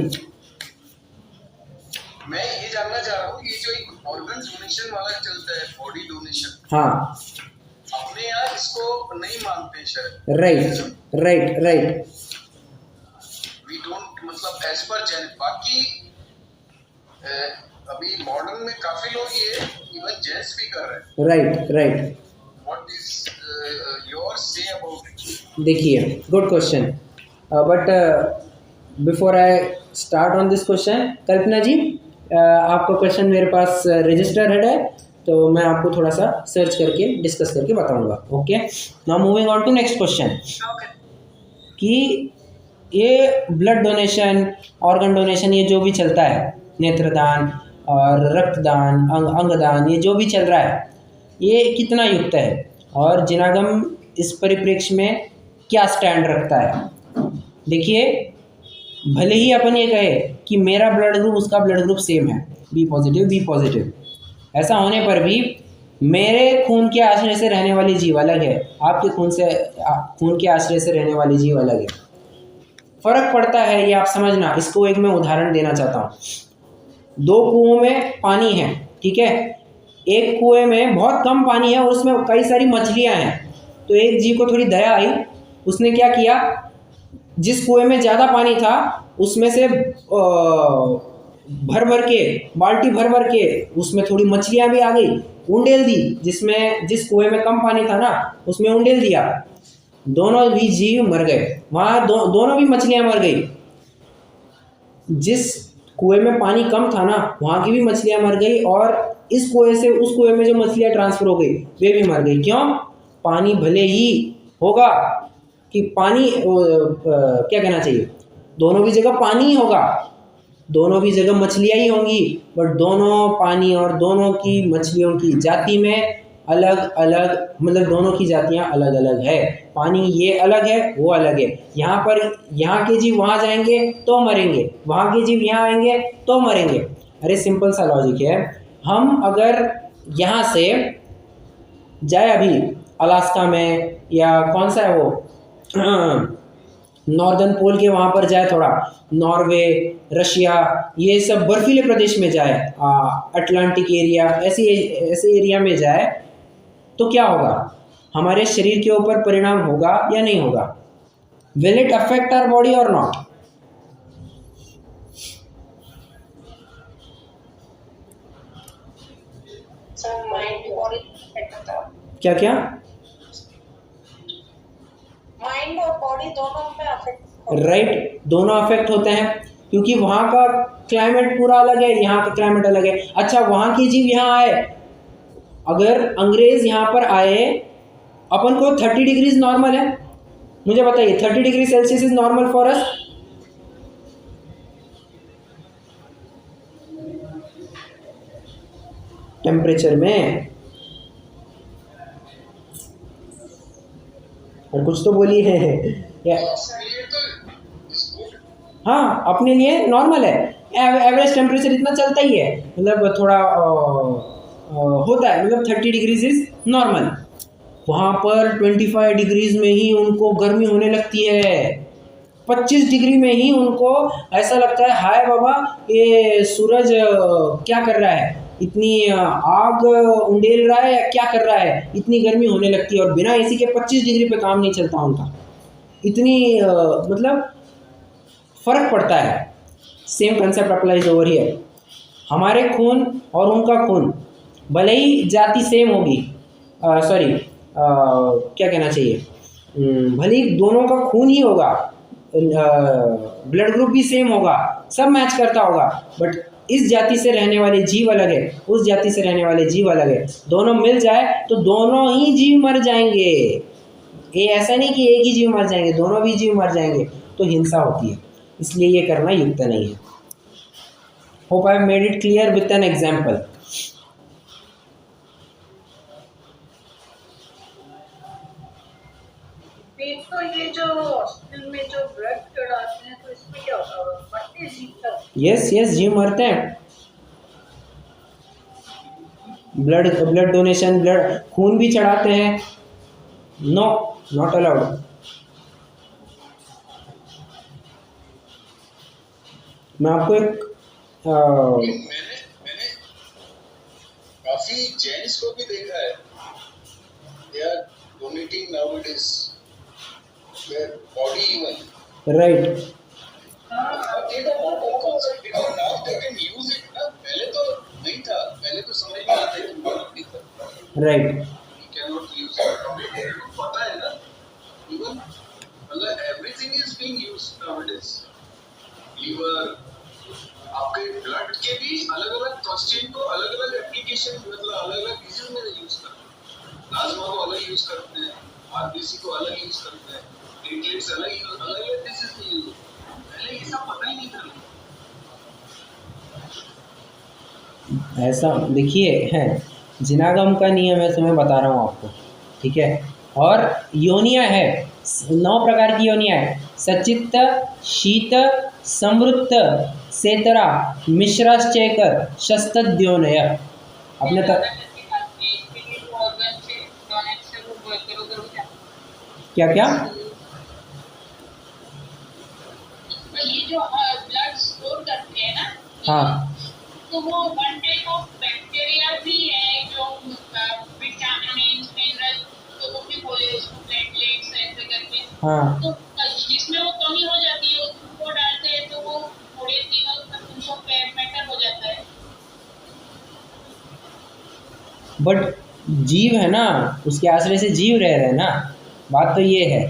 मैं ये जानना चाह रहा हूँ, ये जो एक ऑर्गन डोनेशन वाला चलता है, बॉडी डोनेशन, हाँ, अपने यहाँ इसको नहीं मानते शायद। Right right right. We don't, मतलब एज पर जेन, बाकी अभी मॉडर्न में काफी लोग ये इवन जेंट्स भी कर रहे हैं। Right right. What is your say about it? देखिए, good question, but before I start on this question, Kalpana ji, आपका क्वेश्चन मेरे पास रजिस्टर हेड है, तो मैं आपको थोड़ा सा सर्च करके डिस्कस करके बताऊंगा। Okay, now moving on to next question, कि ये ब्लड डोनेशन, ऑर्गन डोनेशन, ये जो भी चलता है, नेत्रदान और रक्तदान, अंगदान, ये जो भी चल रहा है, ये कितना युक्त है, और जिनागम इस परिप्रेक्ष्य में क्या स्टैंड रखता है। देखिए, भले ही अपन ये कहे कि मेरा ब्लड ग्रुप उसका ब्लड ग्रुप सेम है, बी पॉजिटिव, ऐसा होने पर भी मेरे खून के आश्रय से रहने वाली जीव अलग है, आपके खून के आश्रय से रहने वाली जीव अलग है, फर्क पड़ता है, ये आप समझना। इसको एक मैं उदाहरण देना चाहता हूँ। 2 कुओं में पानी है, ठीक है, एक कुएं में बहुत कम पानी है और उसमें कई सारी मछलियां हैं, तो एक जीव को थोड़ी दया आई, उसने क्या किया, जिस कुएं में ज़्यादा पानी था उसमें से बाल्टी भर भर के उसमें थोड़ी मछलियां भी आ गई, उंडेल दी, जिस कुएं में कम पानी था ना उसमें उंडेल दिया, दोनों भी जीव मर गए, वहाँ दोनों भी मछलियां मर गई। जिस कुएं में पानी कम था ना वहाँ की भी मछलियां मर गई, और इस कुएं से उस कुएं में जो मछलियां ट्रांसफर हो गई वे भी मर गई। क्यों? पानी भले ही होगा कि पानी क्या कहना चाहिए, दोनों भी जगह पानी ही होगा, दोनों भी जगह मछलियां ही होंगी, बट दोनों पानी और दोनों की मछलियों की जाति में अलग अलग, मतलब दोनों की जातियां अलग अलग है। पानी ये अलग है, वो अलग है। यहाँ के जीव वहाँ जाएंगे तो मरेंगे, वहाँ के जीव यहाँ आएंगे तो मरेंगे। अरे सिंपल सा लॉजिक है। हम अगर यहाँ से जाए अभी अलास्का में, या कौन सा है वो नॉर्दर्न पोल के वहाँ पर जाए, थोड़ा नॉर्वे, रशिया, ये सब बर्फीले प्रदेश में जाए, अटलांटिक एरिया, ऐसे एरिया में जाए, तो क्या होगा, हमारे शरीर के ऊपर परिणाम होगा या नहीं होगा? Will it affect our body or not? क्या क्या? माइंड और बॉडी दोनों में अफेक्ट, राइट, दोनों अफेक्ट होते हैं, क्योंकि वहाँ का क्लाइमेट पूरा अलग है, यहाँ का क्लाइमेट अलग है। अच्छा, वहाँ के जीव यहाँ आए, अगर अंग्रेज यहाँ पर आए, अपन को 30 डिग्रीज नॉर्मल है, मुझे बताइए 30 degree Celsius is normal for us? Temperature में, और कुछ तो बोली है। हाँ, अपने लिए नॉर्मल है, एवरेज टेम्परेचर इतना चलता ही है, मतलब थोड़ा होता है, मतलब 30 डिग्रीज इज नॉर्मल। वहाँ पर 25 डिग्रीज में ही उनको गर्मी होने लगती है, 25 डिग्री में ही उनको ऐसा लगता है हाय बाबा ये सूरज क्या कर रहा है, इतनी आग उंडेल रहा है या क्या कर रहा है, इतनी गर्मी होने लगती है। और बिना एसी के 25 डिग्री पे काम नहीं चलता उनका, इतनी मतलब फ़र्क पड़ता है। Same concept applies over here. हमारे खून और उनका खून भले ही जाति सेम होगी, सॉरी क्या कहना चाहिए, भले ही दोनों का खून ही होगा, ब्लड ग्रुप भी सेम होगा, सब मैच करता होगा, बट इस जाति से रहने वाले जीव अलग है, उस जाति से रहने वाले जीव अलग है। दोनों मिल जाए तो दोनों ही जीव मर जाएंगे। ये ऐसा नहीं कि एक ही जीव मर जाएंगे, दोनों भी जीव मर जाएंगे, तो हिंसा होती है। इसलिए ये करना युक्त नहीं है। Hope I have made it clear with an example. तो ये जो हॉस्पिटल में जो ब्लड चढ़ाते हैं तो इसमें क्या होता है, मरते जीव तक? यस यस, जीव मरते हैं। ब्लड डोनेशन, ब्लड खून भी चढ़ाते हैं। No, not allowed. मैं आपको एक मैंने काफी जेंट्स को भी देखा है, they are donating nowadays their body even, right पहले तो नहीं था, पहले तो समझ नहीं आता था, राइट कैनॉट यूज इट, पता है ना, इवन मतलब everything is being used nowadays. Liver, आपके ब्लड के भी अलग अलग प्रोस्टेट को अलग अलग एप्लीकेशन, मतलब अलग अलग डिजीज में यूज करते हैं। प्लाज्मा को अलग यूज करते हैं, आरबीसी को अलग यूज करते हैं, प्लेटलेट्स अलग डिजीज में यूज। पहले ये सब पता ही नहीं था। ऐसा देखिए है, जिनागम का नियम है, तो मैं बता रहा हूँ आपको, ठीक है। और योनिया है, 9 प्रकार की योनिया है। सचित्त, शीत, समृत्त, सेतरा, मिश्राश्चयकर, शस्तद्योनय। अपने क्या क्या ये जो ब्लड स्टोर करते हैं ना, हाँ तो वो वन टाइप ऑफ बैक्टीरिया भी है जो विटामिन मिनरल, तो वो भी बोले उसको प्लेटलेट्स ऐसे करके, हाँ, तो जिसमें वो कमी हो जाती है उसको डालते हैं तो वो थोड़े दिनों तक उनको बेटर हो जाता है। बट जीव है ना, उसके आश्रय से जीव रह रहे हैं ना, बात तो ये है।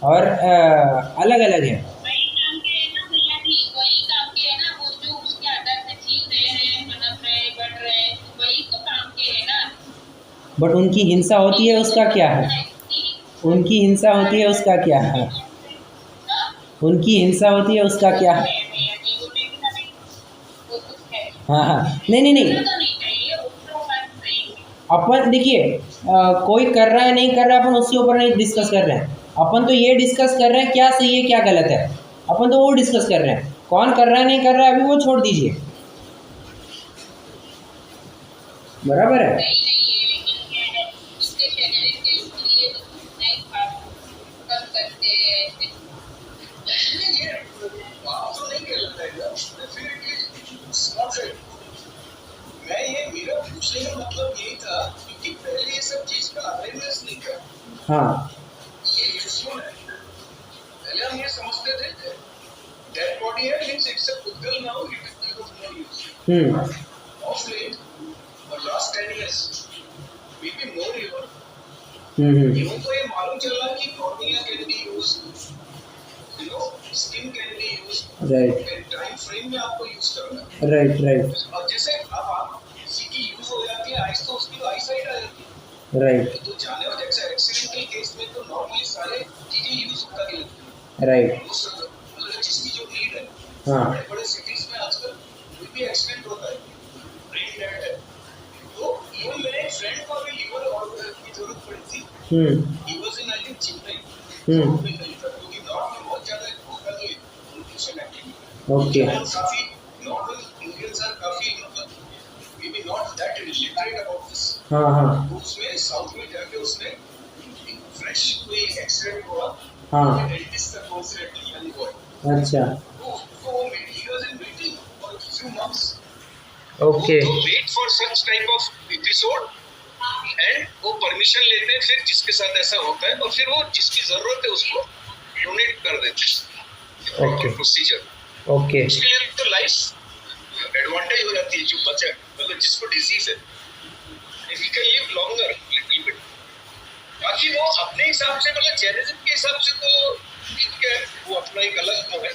और अलग अलग है। वही काम के है ना भैया जी, वही काम के है ना, वो जो उसके आधार से जीव रहे हैं, पनप रहे, बढ़ रहे, वही तो काम के है ना। बट उनकी हिंसा होती है, उसका क्या है? उनकी हिंसा होती है, उसका क्या है? उनकी हिंसा होती है, उसका क्या है? हाँ हाँ, नहीं, अपन देखिए कोई कर रहा है नहीं कर रहा है, अपन उसके ऊपर नहीं डिस्कस कर रहे हैं। अपन तो ये डिस्कस कर रहे हैं क्या सही है क्या गलत है, अपन तो वो डिस्कस कर रहे हैं। कौन कर रहा है नहीं कर रहा है अभी वो छोड़ दीजिए, बराबर है। मैं ये मेरा पूछने का मतलब यही था क्योंकि पहले ये सब चीज का अवेयरनेस नहीं था। हाँ, ये यूजफुल है। पहले हम ये समझते थे डेड बॉडी है मींस इट्स अ पुद्गल now it is not used. Of late और last 10 years may be more even लोगों को ये मालूम चल रहा है कि cornea can be used, you know, skin can be used, right time frame में आपको यूज करना है। राइट और जैसे अब आप किसी की यूज हो जाती है आइस, तो उसकी तो आई साइड आ जाती है। राइट तो जाने वाले एक्सीडेंटल केस में तो नॉर्मली सारे चीजें यूज होता ही रहती है। राइट, मतलब जिसकी जो नीड है, हाँ, बड़े बड़े सिटीज में आजकल कोई भी एक्सीडेंट होता है, ब्रेन डेड है, तो इवन मेरे एक फ्रेंड को अभी लीवर की जरूरत पड़ी थी। He was in I think Chennai, क्योंकि नॉर्थ में बहुत ज्यादा होता है इन्फ्लेशन एक्टिविटी। ओके, काफी नॉर्दर्न इंडियंस आर काफी मतलब may be not that literate about this. हाँ हाँ, उसमें साउथ में जाके उसने फ्रेश कोई एक्सीडेंट हुआ हाँ Dentist का course है clearly what. अच्छा So he was in waiting for a few months. Okay तो wait for such type of episode and वो परमिशन लेते हैं फिर जिसके साथ ऐसा होता है और फिर वो जिसकी जरूरत है उसको डोनेट कर देते हैं प्रॉपर प्रोसीजर। ओके उसके लिए तो लाइफ एडवांटेज हो जाती है जो बचा मतलब जिसको डिजीज है he can live longer little bit। बाकी वो अपने हिसाब से मतलब जैनिज्म के हिसाब से तो ठीक है वो अपना एक अलग वो है।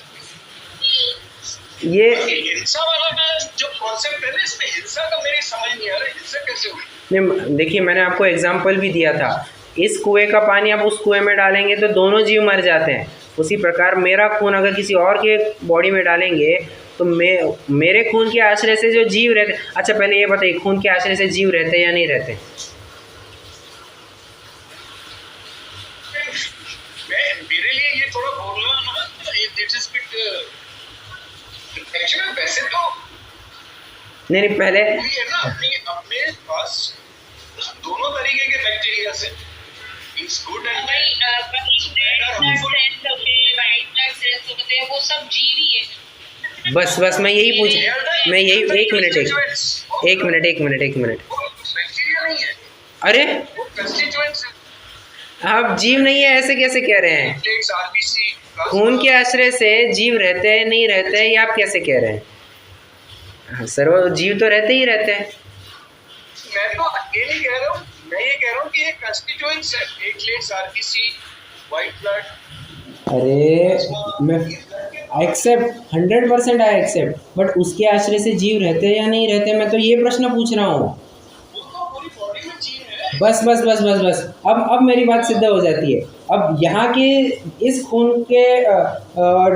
ये हिंसा वाला जो कॉन्सेप्ट है ना इसमें हिंसा का मेरी समझ नहीं आ रहा हिंसा कैसे हुई। नहीं देखिए मैंने आपको एग्जांपल भी दिया था, इस कुएं का पानी आप उस कुएं में डालेंगे तो दोनों जीव मर जाते हैं। उसी प्रकार मेरा खून अगर किसी और के बॉडी में डालेंगे तो मेरे खून के आश्रय से जो जीव रहते। अच्छा पहले ये बताइए खून के आश्रय से जीव रहते या नहीं रहते? मेरे लिए ये थोड़ा बोलना ना इट इज बिट एक्चुअली वैसे तो नहीं पहले वही है ना अपने पास दोनों तरीके के बैक्टीरिया से इट्स गुड एंड भाई वो सब जीव ही है। बस मैं यही एक मिनट बैक्टीरिया नहीं है अरे वो कंस्टिट्यूएंट्स आप जीव नहीं है ऐसे कैसे कह रहे हैं? प्लेट्स आरबीसी खून के आश्रय से जीव रहते हैं नहीं रहते हैं ये आप कैसे कह रहे हैं? हाँ सर वो जीव तो रहते ही रहते हैं। मैं तो ये नहीं कह रहा हूँ मैं ये कह रहा हूँ कि ये कंस्टिट्यूएंट्स है प्लेट्स आरबीसी व्हाइट ब्लड। अरे मैं एक्सेप्ट 100% आई एक्सेप्ट बट उसके आश्रय से जीव रहते हैं या नहीं रहते मैं तो ये प्रश्न पूछ रहा हूँ। वो तो पूरी बॉडी में जीव है। बस अब मेरी बात सिद्ध हो जाती है। अब यहाँ के इस खून के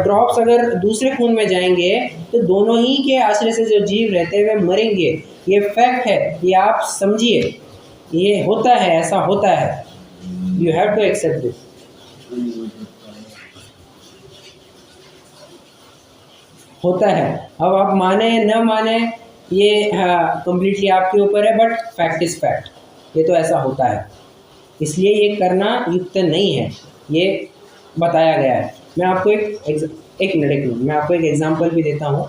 ड्रॉप्स अगर दूसरे खून में जाएंगे तो दोनों ही के आश्रय से जो जीव रहते हैं वे मरेंगे। ये फैक्ट है, ये आप समझिए, ये होता है, ऐसा होता है। You have to accept this. होता है, अब आप माने न माने ये कम्प्लीटली आपके ऊपर है बट फैक्ट इज़ फैक्ट, ये तो ऐसा होता है, इसलिए ये करना युक्त नहीं है, ये बताया गया है। मैं आपको एक मिनट मैं आपको एक एग्जांपल भी देता हूँ।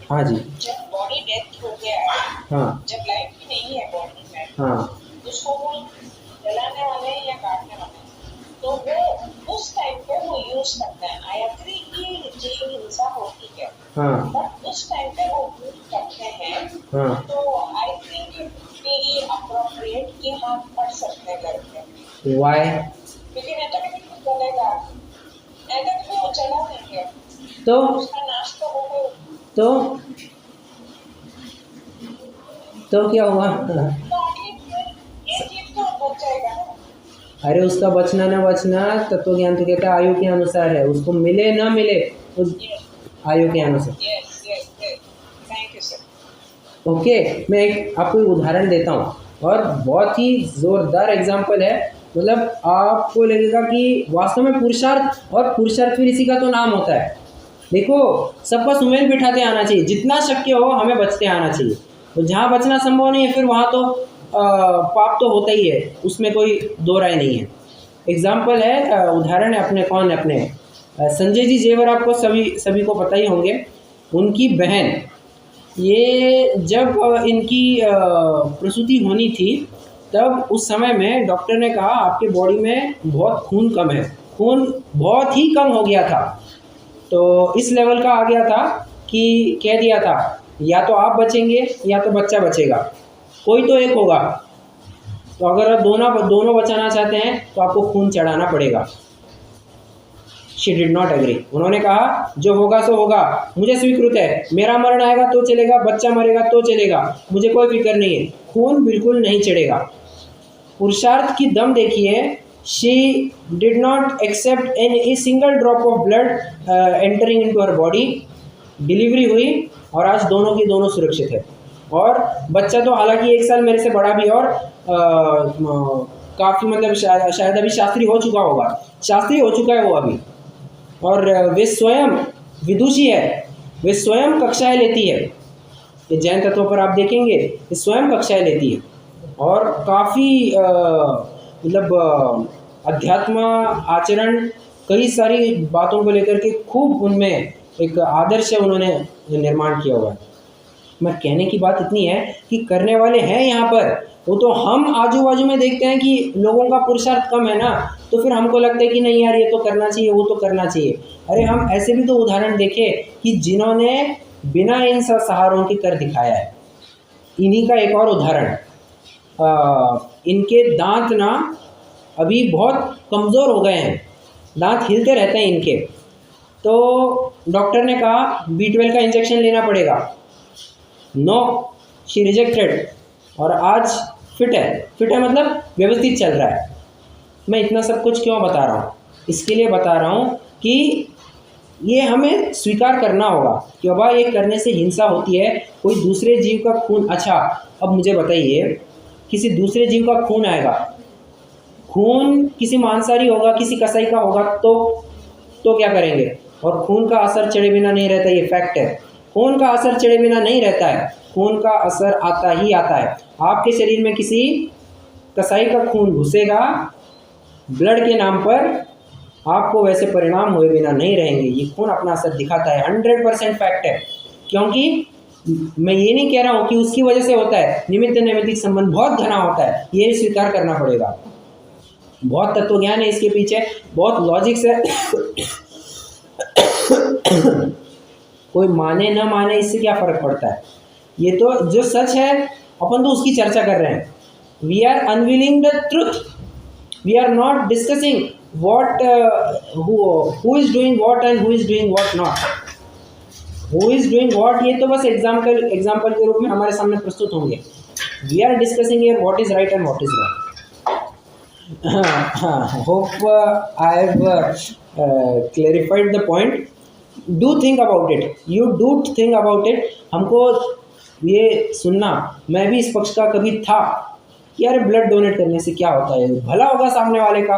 हाँ जी। जब बॉडी डेथ हो गया है, हाँ जब लाइफ ही नहीं है बॉडी में, हाँ उसको वो जलाने वाले या काटने वाले, तो वो उस टाइम पे वो यूज करते हैं। आई एग्री कि जीव हिंसा होती है, हाँ बट उस टाइम पे वो यूज करते हैं, हाँ तो आई थिंक ये अप्रोप्रिएट कि हम पढ़ सकते हैं घर पे, वाई? क्योंकि नहीं तो किसी को चलेगा, अगर वो चला देंगे तो उसका नाश तो हो गया, तो क्या हुआ? तो ये चीज तो बच जाएगा ना। अरे उसका बचना न बचना तत्व ज्ञान तो कहता है आयु के अनुसार है, उसको मिले न मिले उस आयु के अनुसार। Yes thank you sir. Okay, मैं आपको एक उदाहरण देता हूँ और बहुत ही ज़ोरदार एग्जाम्पल है, मतलब आपको लगेगा कि वास्तव में पुरुषार्थ, और पुरुषार्थ फिर इसी का तो नाम होता है। देखो सबका सुमेल बिठाते आना चाहिए, जितना शक्य हो हमें बचते आना चाहिए, तो जहाँ बचना संभव नहीं है फिर वहाँ तो पाप तो होता ही है, उसमें कोई दो राय नहीं है। एग्जाम्पल है, उदाहरण है अपने, कौन है अपने संजय जी जेवर, आपको सभी को पता ही होंगे। उनकी बहन, ये जब इनकी प्रसूति होनी थी तब उस समय में डॉक्टर ने कहा आपके बॉडी में बहुत खून कम है, खून बहुत ही कम हो गया था, तो इस लेवल का आ गया था कि कह दिया था या तो आप बचेंगे या तो बच्चा बचेगा, कोई तो एक होगा, तो अगर आप दोनों बचाना चाहते हैं तो आपको खून चढ़ाना पड़ेगा। शी डिड नॉट एग्री, उन्होंने कहा जो होगा सो होगा, मुझे स्वीकृत है, मेरा मरण आएगा तो चलेगा, बच्चा मरेगा तो चलेगा, मुझे कोई फिक्र नहीं है, खून बिल्कुल नहीं चढ़ेगा। पुरुषार्थ की दम देखिए, she did not accept a single drop of blood entering into her body. Delivery हुई और आज दोनों की दोनों सुरक्षित है, और बच्चा तो हालांकि 1 साल मेरे से बड़ा भी, और काफ़ी मतलब शायद अभी शास्त्री हो चुका होगा, शास्त्री हो चुका है वो अभी, और वे स्वयं विदुषी है, वे स्वयं कक्षाएं लेती है। ये जैन तत्वों पर आप देखेंगे ये स्वयं कक्षाएं लेती है और काफ़ी मतलब अध्यात्म आचरण कई सारी बातों को लेकर के खूब उनमें एक आदर्श उन्होंने निर्माण किया हुआ है। मैं कहने की बात इतनी है कि करने वाले हैं यहाँ पर, वो तो हम आजू बाजू में देखते हैं कि लोगों का पुरुषार्थ कम है ना, तो फिर हमको लगता है कि नहीं यार ये तो करना चाहिए, वो तो करना चाहिए। अरे हम ऐसे भी तो उदाहरण देखें कि जिन्होंने बिना इन सब सहारों के कर दिखाया है। इन्हीं का एक और उदाहरण, इनके दांत ना अभी बहुत कमज़ोर हो गए हैं, दांत हिलते रहते हैं इनके, तो डॉक्टर ने कहा B12 का इंजेक्शन लेना पड़ेगा। नो, शी रिजेक्टेड, और आज फिट है मतलब व्यवस्थित चल रहा है। मैं इतना सब कुछ क्यों बता रहा हूँ? इसके लिए बता रहा हूँ कि ये हमें स्वीकार करना होगा कि बाबा ये करने से हिंसा होती है, कोई दूसरे जीव का खून। अच्छा, अब मुझे बताइए, किसी दूसरे जीव का खून आएगा, खून किसी मांसाहारी होगा, किसी कसाई का होगा, तो क्या करेंगे? और खून का असर चढ़े बिना नहीं रहता, ये फैक्ट है। खून का असर चढ़े बिना नहीं रहता है, खून का असर आता ही आता है। आपके शरीर में किसी कसाई का खून घुसेगा ब्लड के नाम पर, आपको वैसे परिणाम हुए बिना नहीं रहेंगे। ये खून अपना असर दिखाता है, 100% फैक्ट है। क्योंकि मैं ये नहीं कह रहा हूँ कि उसकी वजह से होता है, निमित्त नैमित्तिक संबंध बहुत घना होता है, ये स्वीकार करना पड़ेगा। बहुत तत्वज्ञान है इसके पीछे, बहुत लॉजिक्स है। कोई माने न माने इससे क्या फ़र्क पड़ता है, ये तो जो सच है अपन तो उसकी चर्चा कर रहे हैं। We are unveiling the truth, we are not discussing what who is doing what and who is doing what not. Who is doing what ये तो बस एग्जाम्पल के रूप में हमारे सामने प्रस्तुत होंगे। We are discussing here what is right and what is wrong. Hope I have clarified the point. Do think about it. You do think about it. हमको ये सुनना, मैं भी इस पक्ष का कभी था कि यार ब्लड डोनेट करने से क्या होता है, भला होगा सामने वाले का,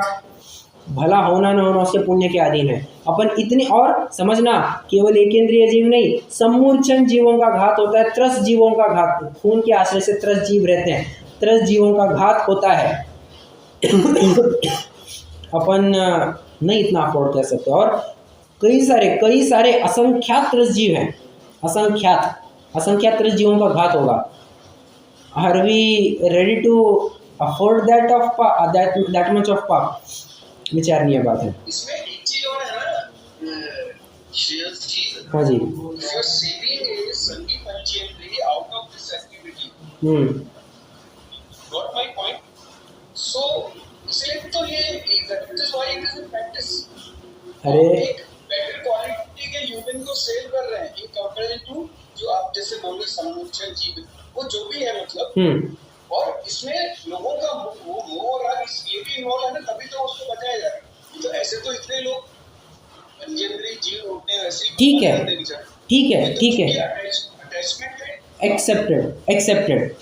भला होना न होना उसके पुण्य के अधीन है। अपन इतनी, और समझना केवल एकेंद्रीय जीव नहीं, समूर्छन जीवों का घात होता है, त्रस्त जीवों का घात, खून के आश्रय से त्रस्त जीव रहते हैं, त्रस्त जीवों का घात होता है। अपन नहीं इतना अफोर्ड कर सकते। और कई सारे असंख्यात त्रस्त जीव हैं, असंख्यात त्रस्त जीवों का घात होगा। Are we ready to afford that much of paap? विचारणीय बात है। इसमें एक चीज और है ना श्रेयस जी, हाँ जी, your saving is Sangi Panchayatri out of this activity. Got my point? So इसलिए तो ये that is why it is a practice. अरे एक बेटर क्वालिटी के ह्यूमन को सेव कर रहे हैं इन कंपेरिजन टू जो आप जैसे बोले समूर्छन जीव, वो जो भी है मतलब। और इसमें लोगों का वो मोह और राग ये भी इन्वॉल्व है ना, तभी तो उसको बचाया जा रहा है। तो ऐसे तो इतने लोग पंचेंद्रीय जीव होते हैं, वैसे ठीक है, अटैचमेंट है, एक्सेप्टेड।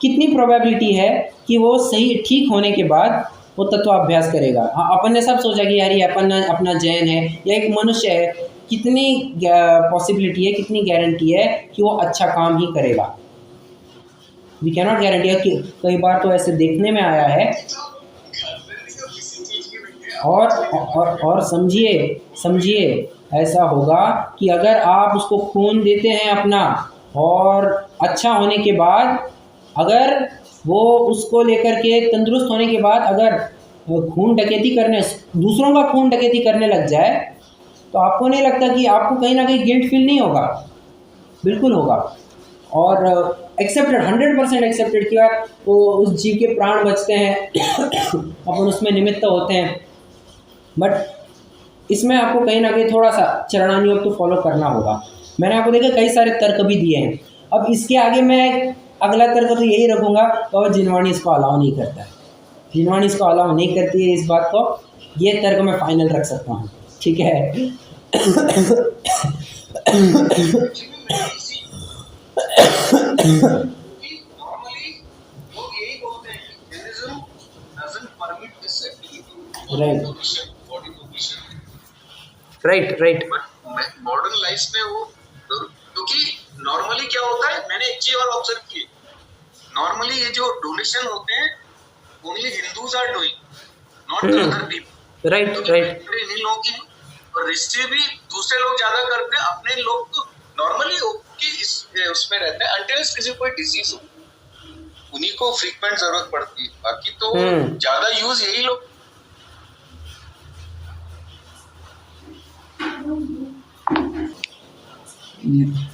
कितनी प्रोबेबिलिटी है कि वो सही ठीक होने के बाद वो तत्वाभ्यास करेगा? अपन ने सब सोचा कि यार ये अपना जैन है या एक मनुष्य है, कितनी पॉसिबिलिटी है, कितनी गारंटी है कि वो अच्छा काम ही करेगा? We cannot guarantee. कि कई बार तो ऐसे देखने में आया है। और समझिए ऐसा होगा कि अगर आप उसको खून देते हैं अपना, और अच्छा होने के बाद अगर वो उसको लेकर के तंदुरुस्त होने के बाद अगर खून डकैती करने, दूसरों का खून डकैती करने लग जाए, तो आपको नहीं लगता कि आपको कहीं ना कहीं गिल्ट फील नहीं होगा? बिल्कुल होगा। और एक्सेप्टेड, 100% एक्सेप्टेड किया तो उस जीव के प्राण बचते हैं। अपन उसमें निमित्त होते हैं। बट इसमें आपको कहीं ना कहीं थोड़ा सा चरणानुयोग तो फॉलो करना होगा। मैंने आपको देखा कई सारे तर्क भी दिए हैं। अब इसके आगे मैं अगला तर्क तो यही रखूँगा, तो जिनवाणी इसको अलाउ नहीं करता है, जिनवाणी इसको अलाउ नहीं करती है इस बात को, ये तर्क मैं फाइनल रख सकता हूँ। ठीक है। राइट। बट मॉडर्न लाइफ में वो, क्योंकि नॉर्मली क्या होता है, मैंने एक चीज और ऑब्जर्व की, नॉर्मली ये जो डोनेशन होते हैं only Hindus are doing, not other people. Right तो राइट। इन्हीं लोगों की, और रिश्ते भी दूसरे लोग ज्यादा करते हैं, अपने लोग तो नॉर्मली उसमें रहते हैं अनटिल किसी को कोई डिजीज हो, उन्हीं को फ्रीक्वेंट जरूरत पड़ती है, बाकी तो ज्यादा यूज यही लोग।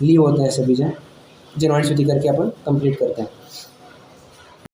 लीव होते हैं सभी जन, जनवाणी शुद्धि करके अपन कंप्लीट करते हैं।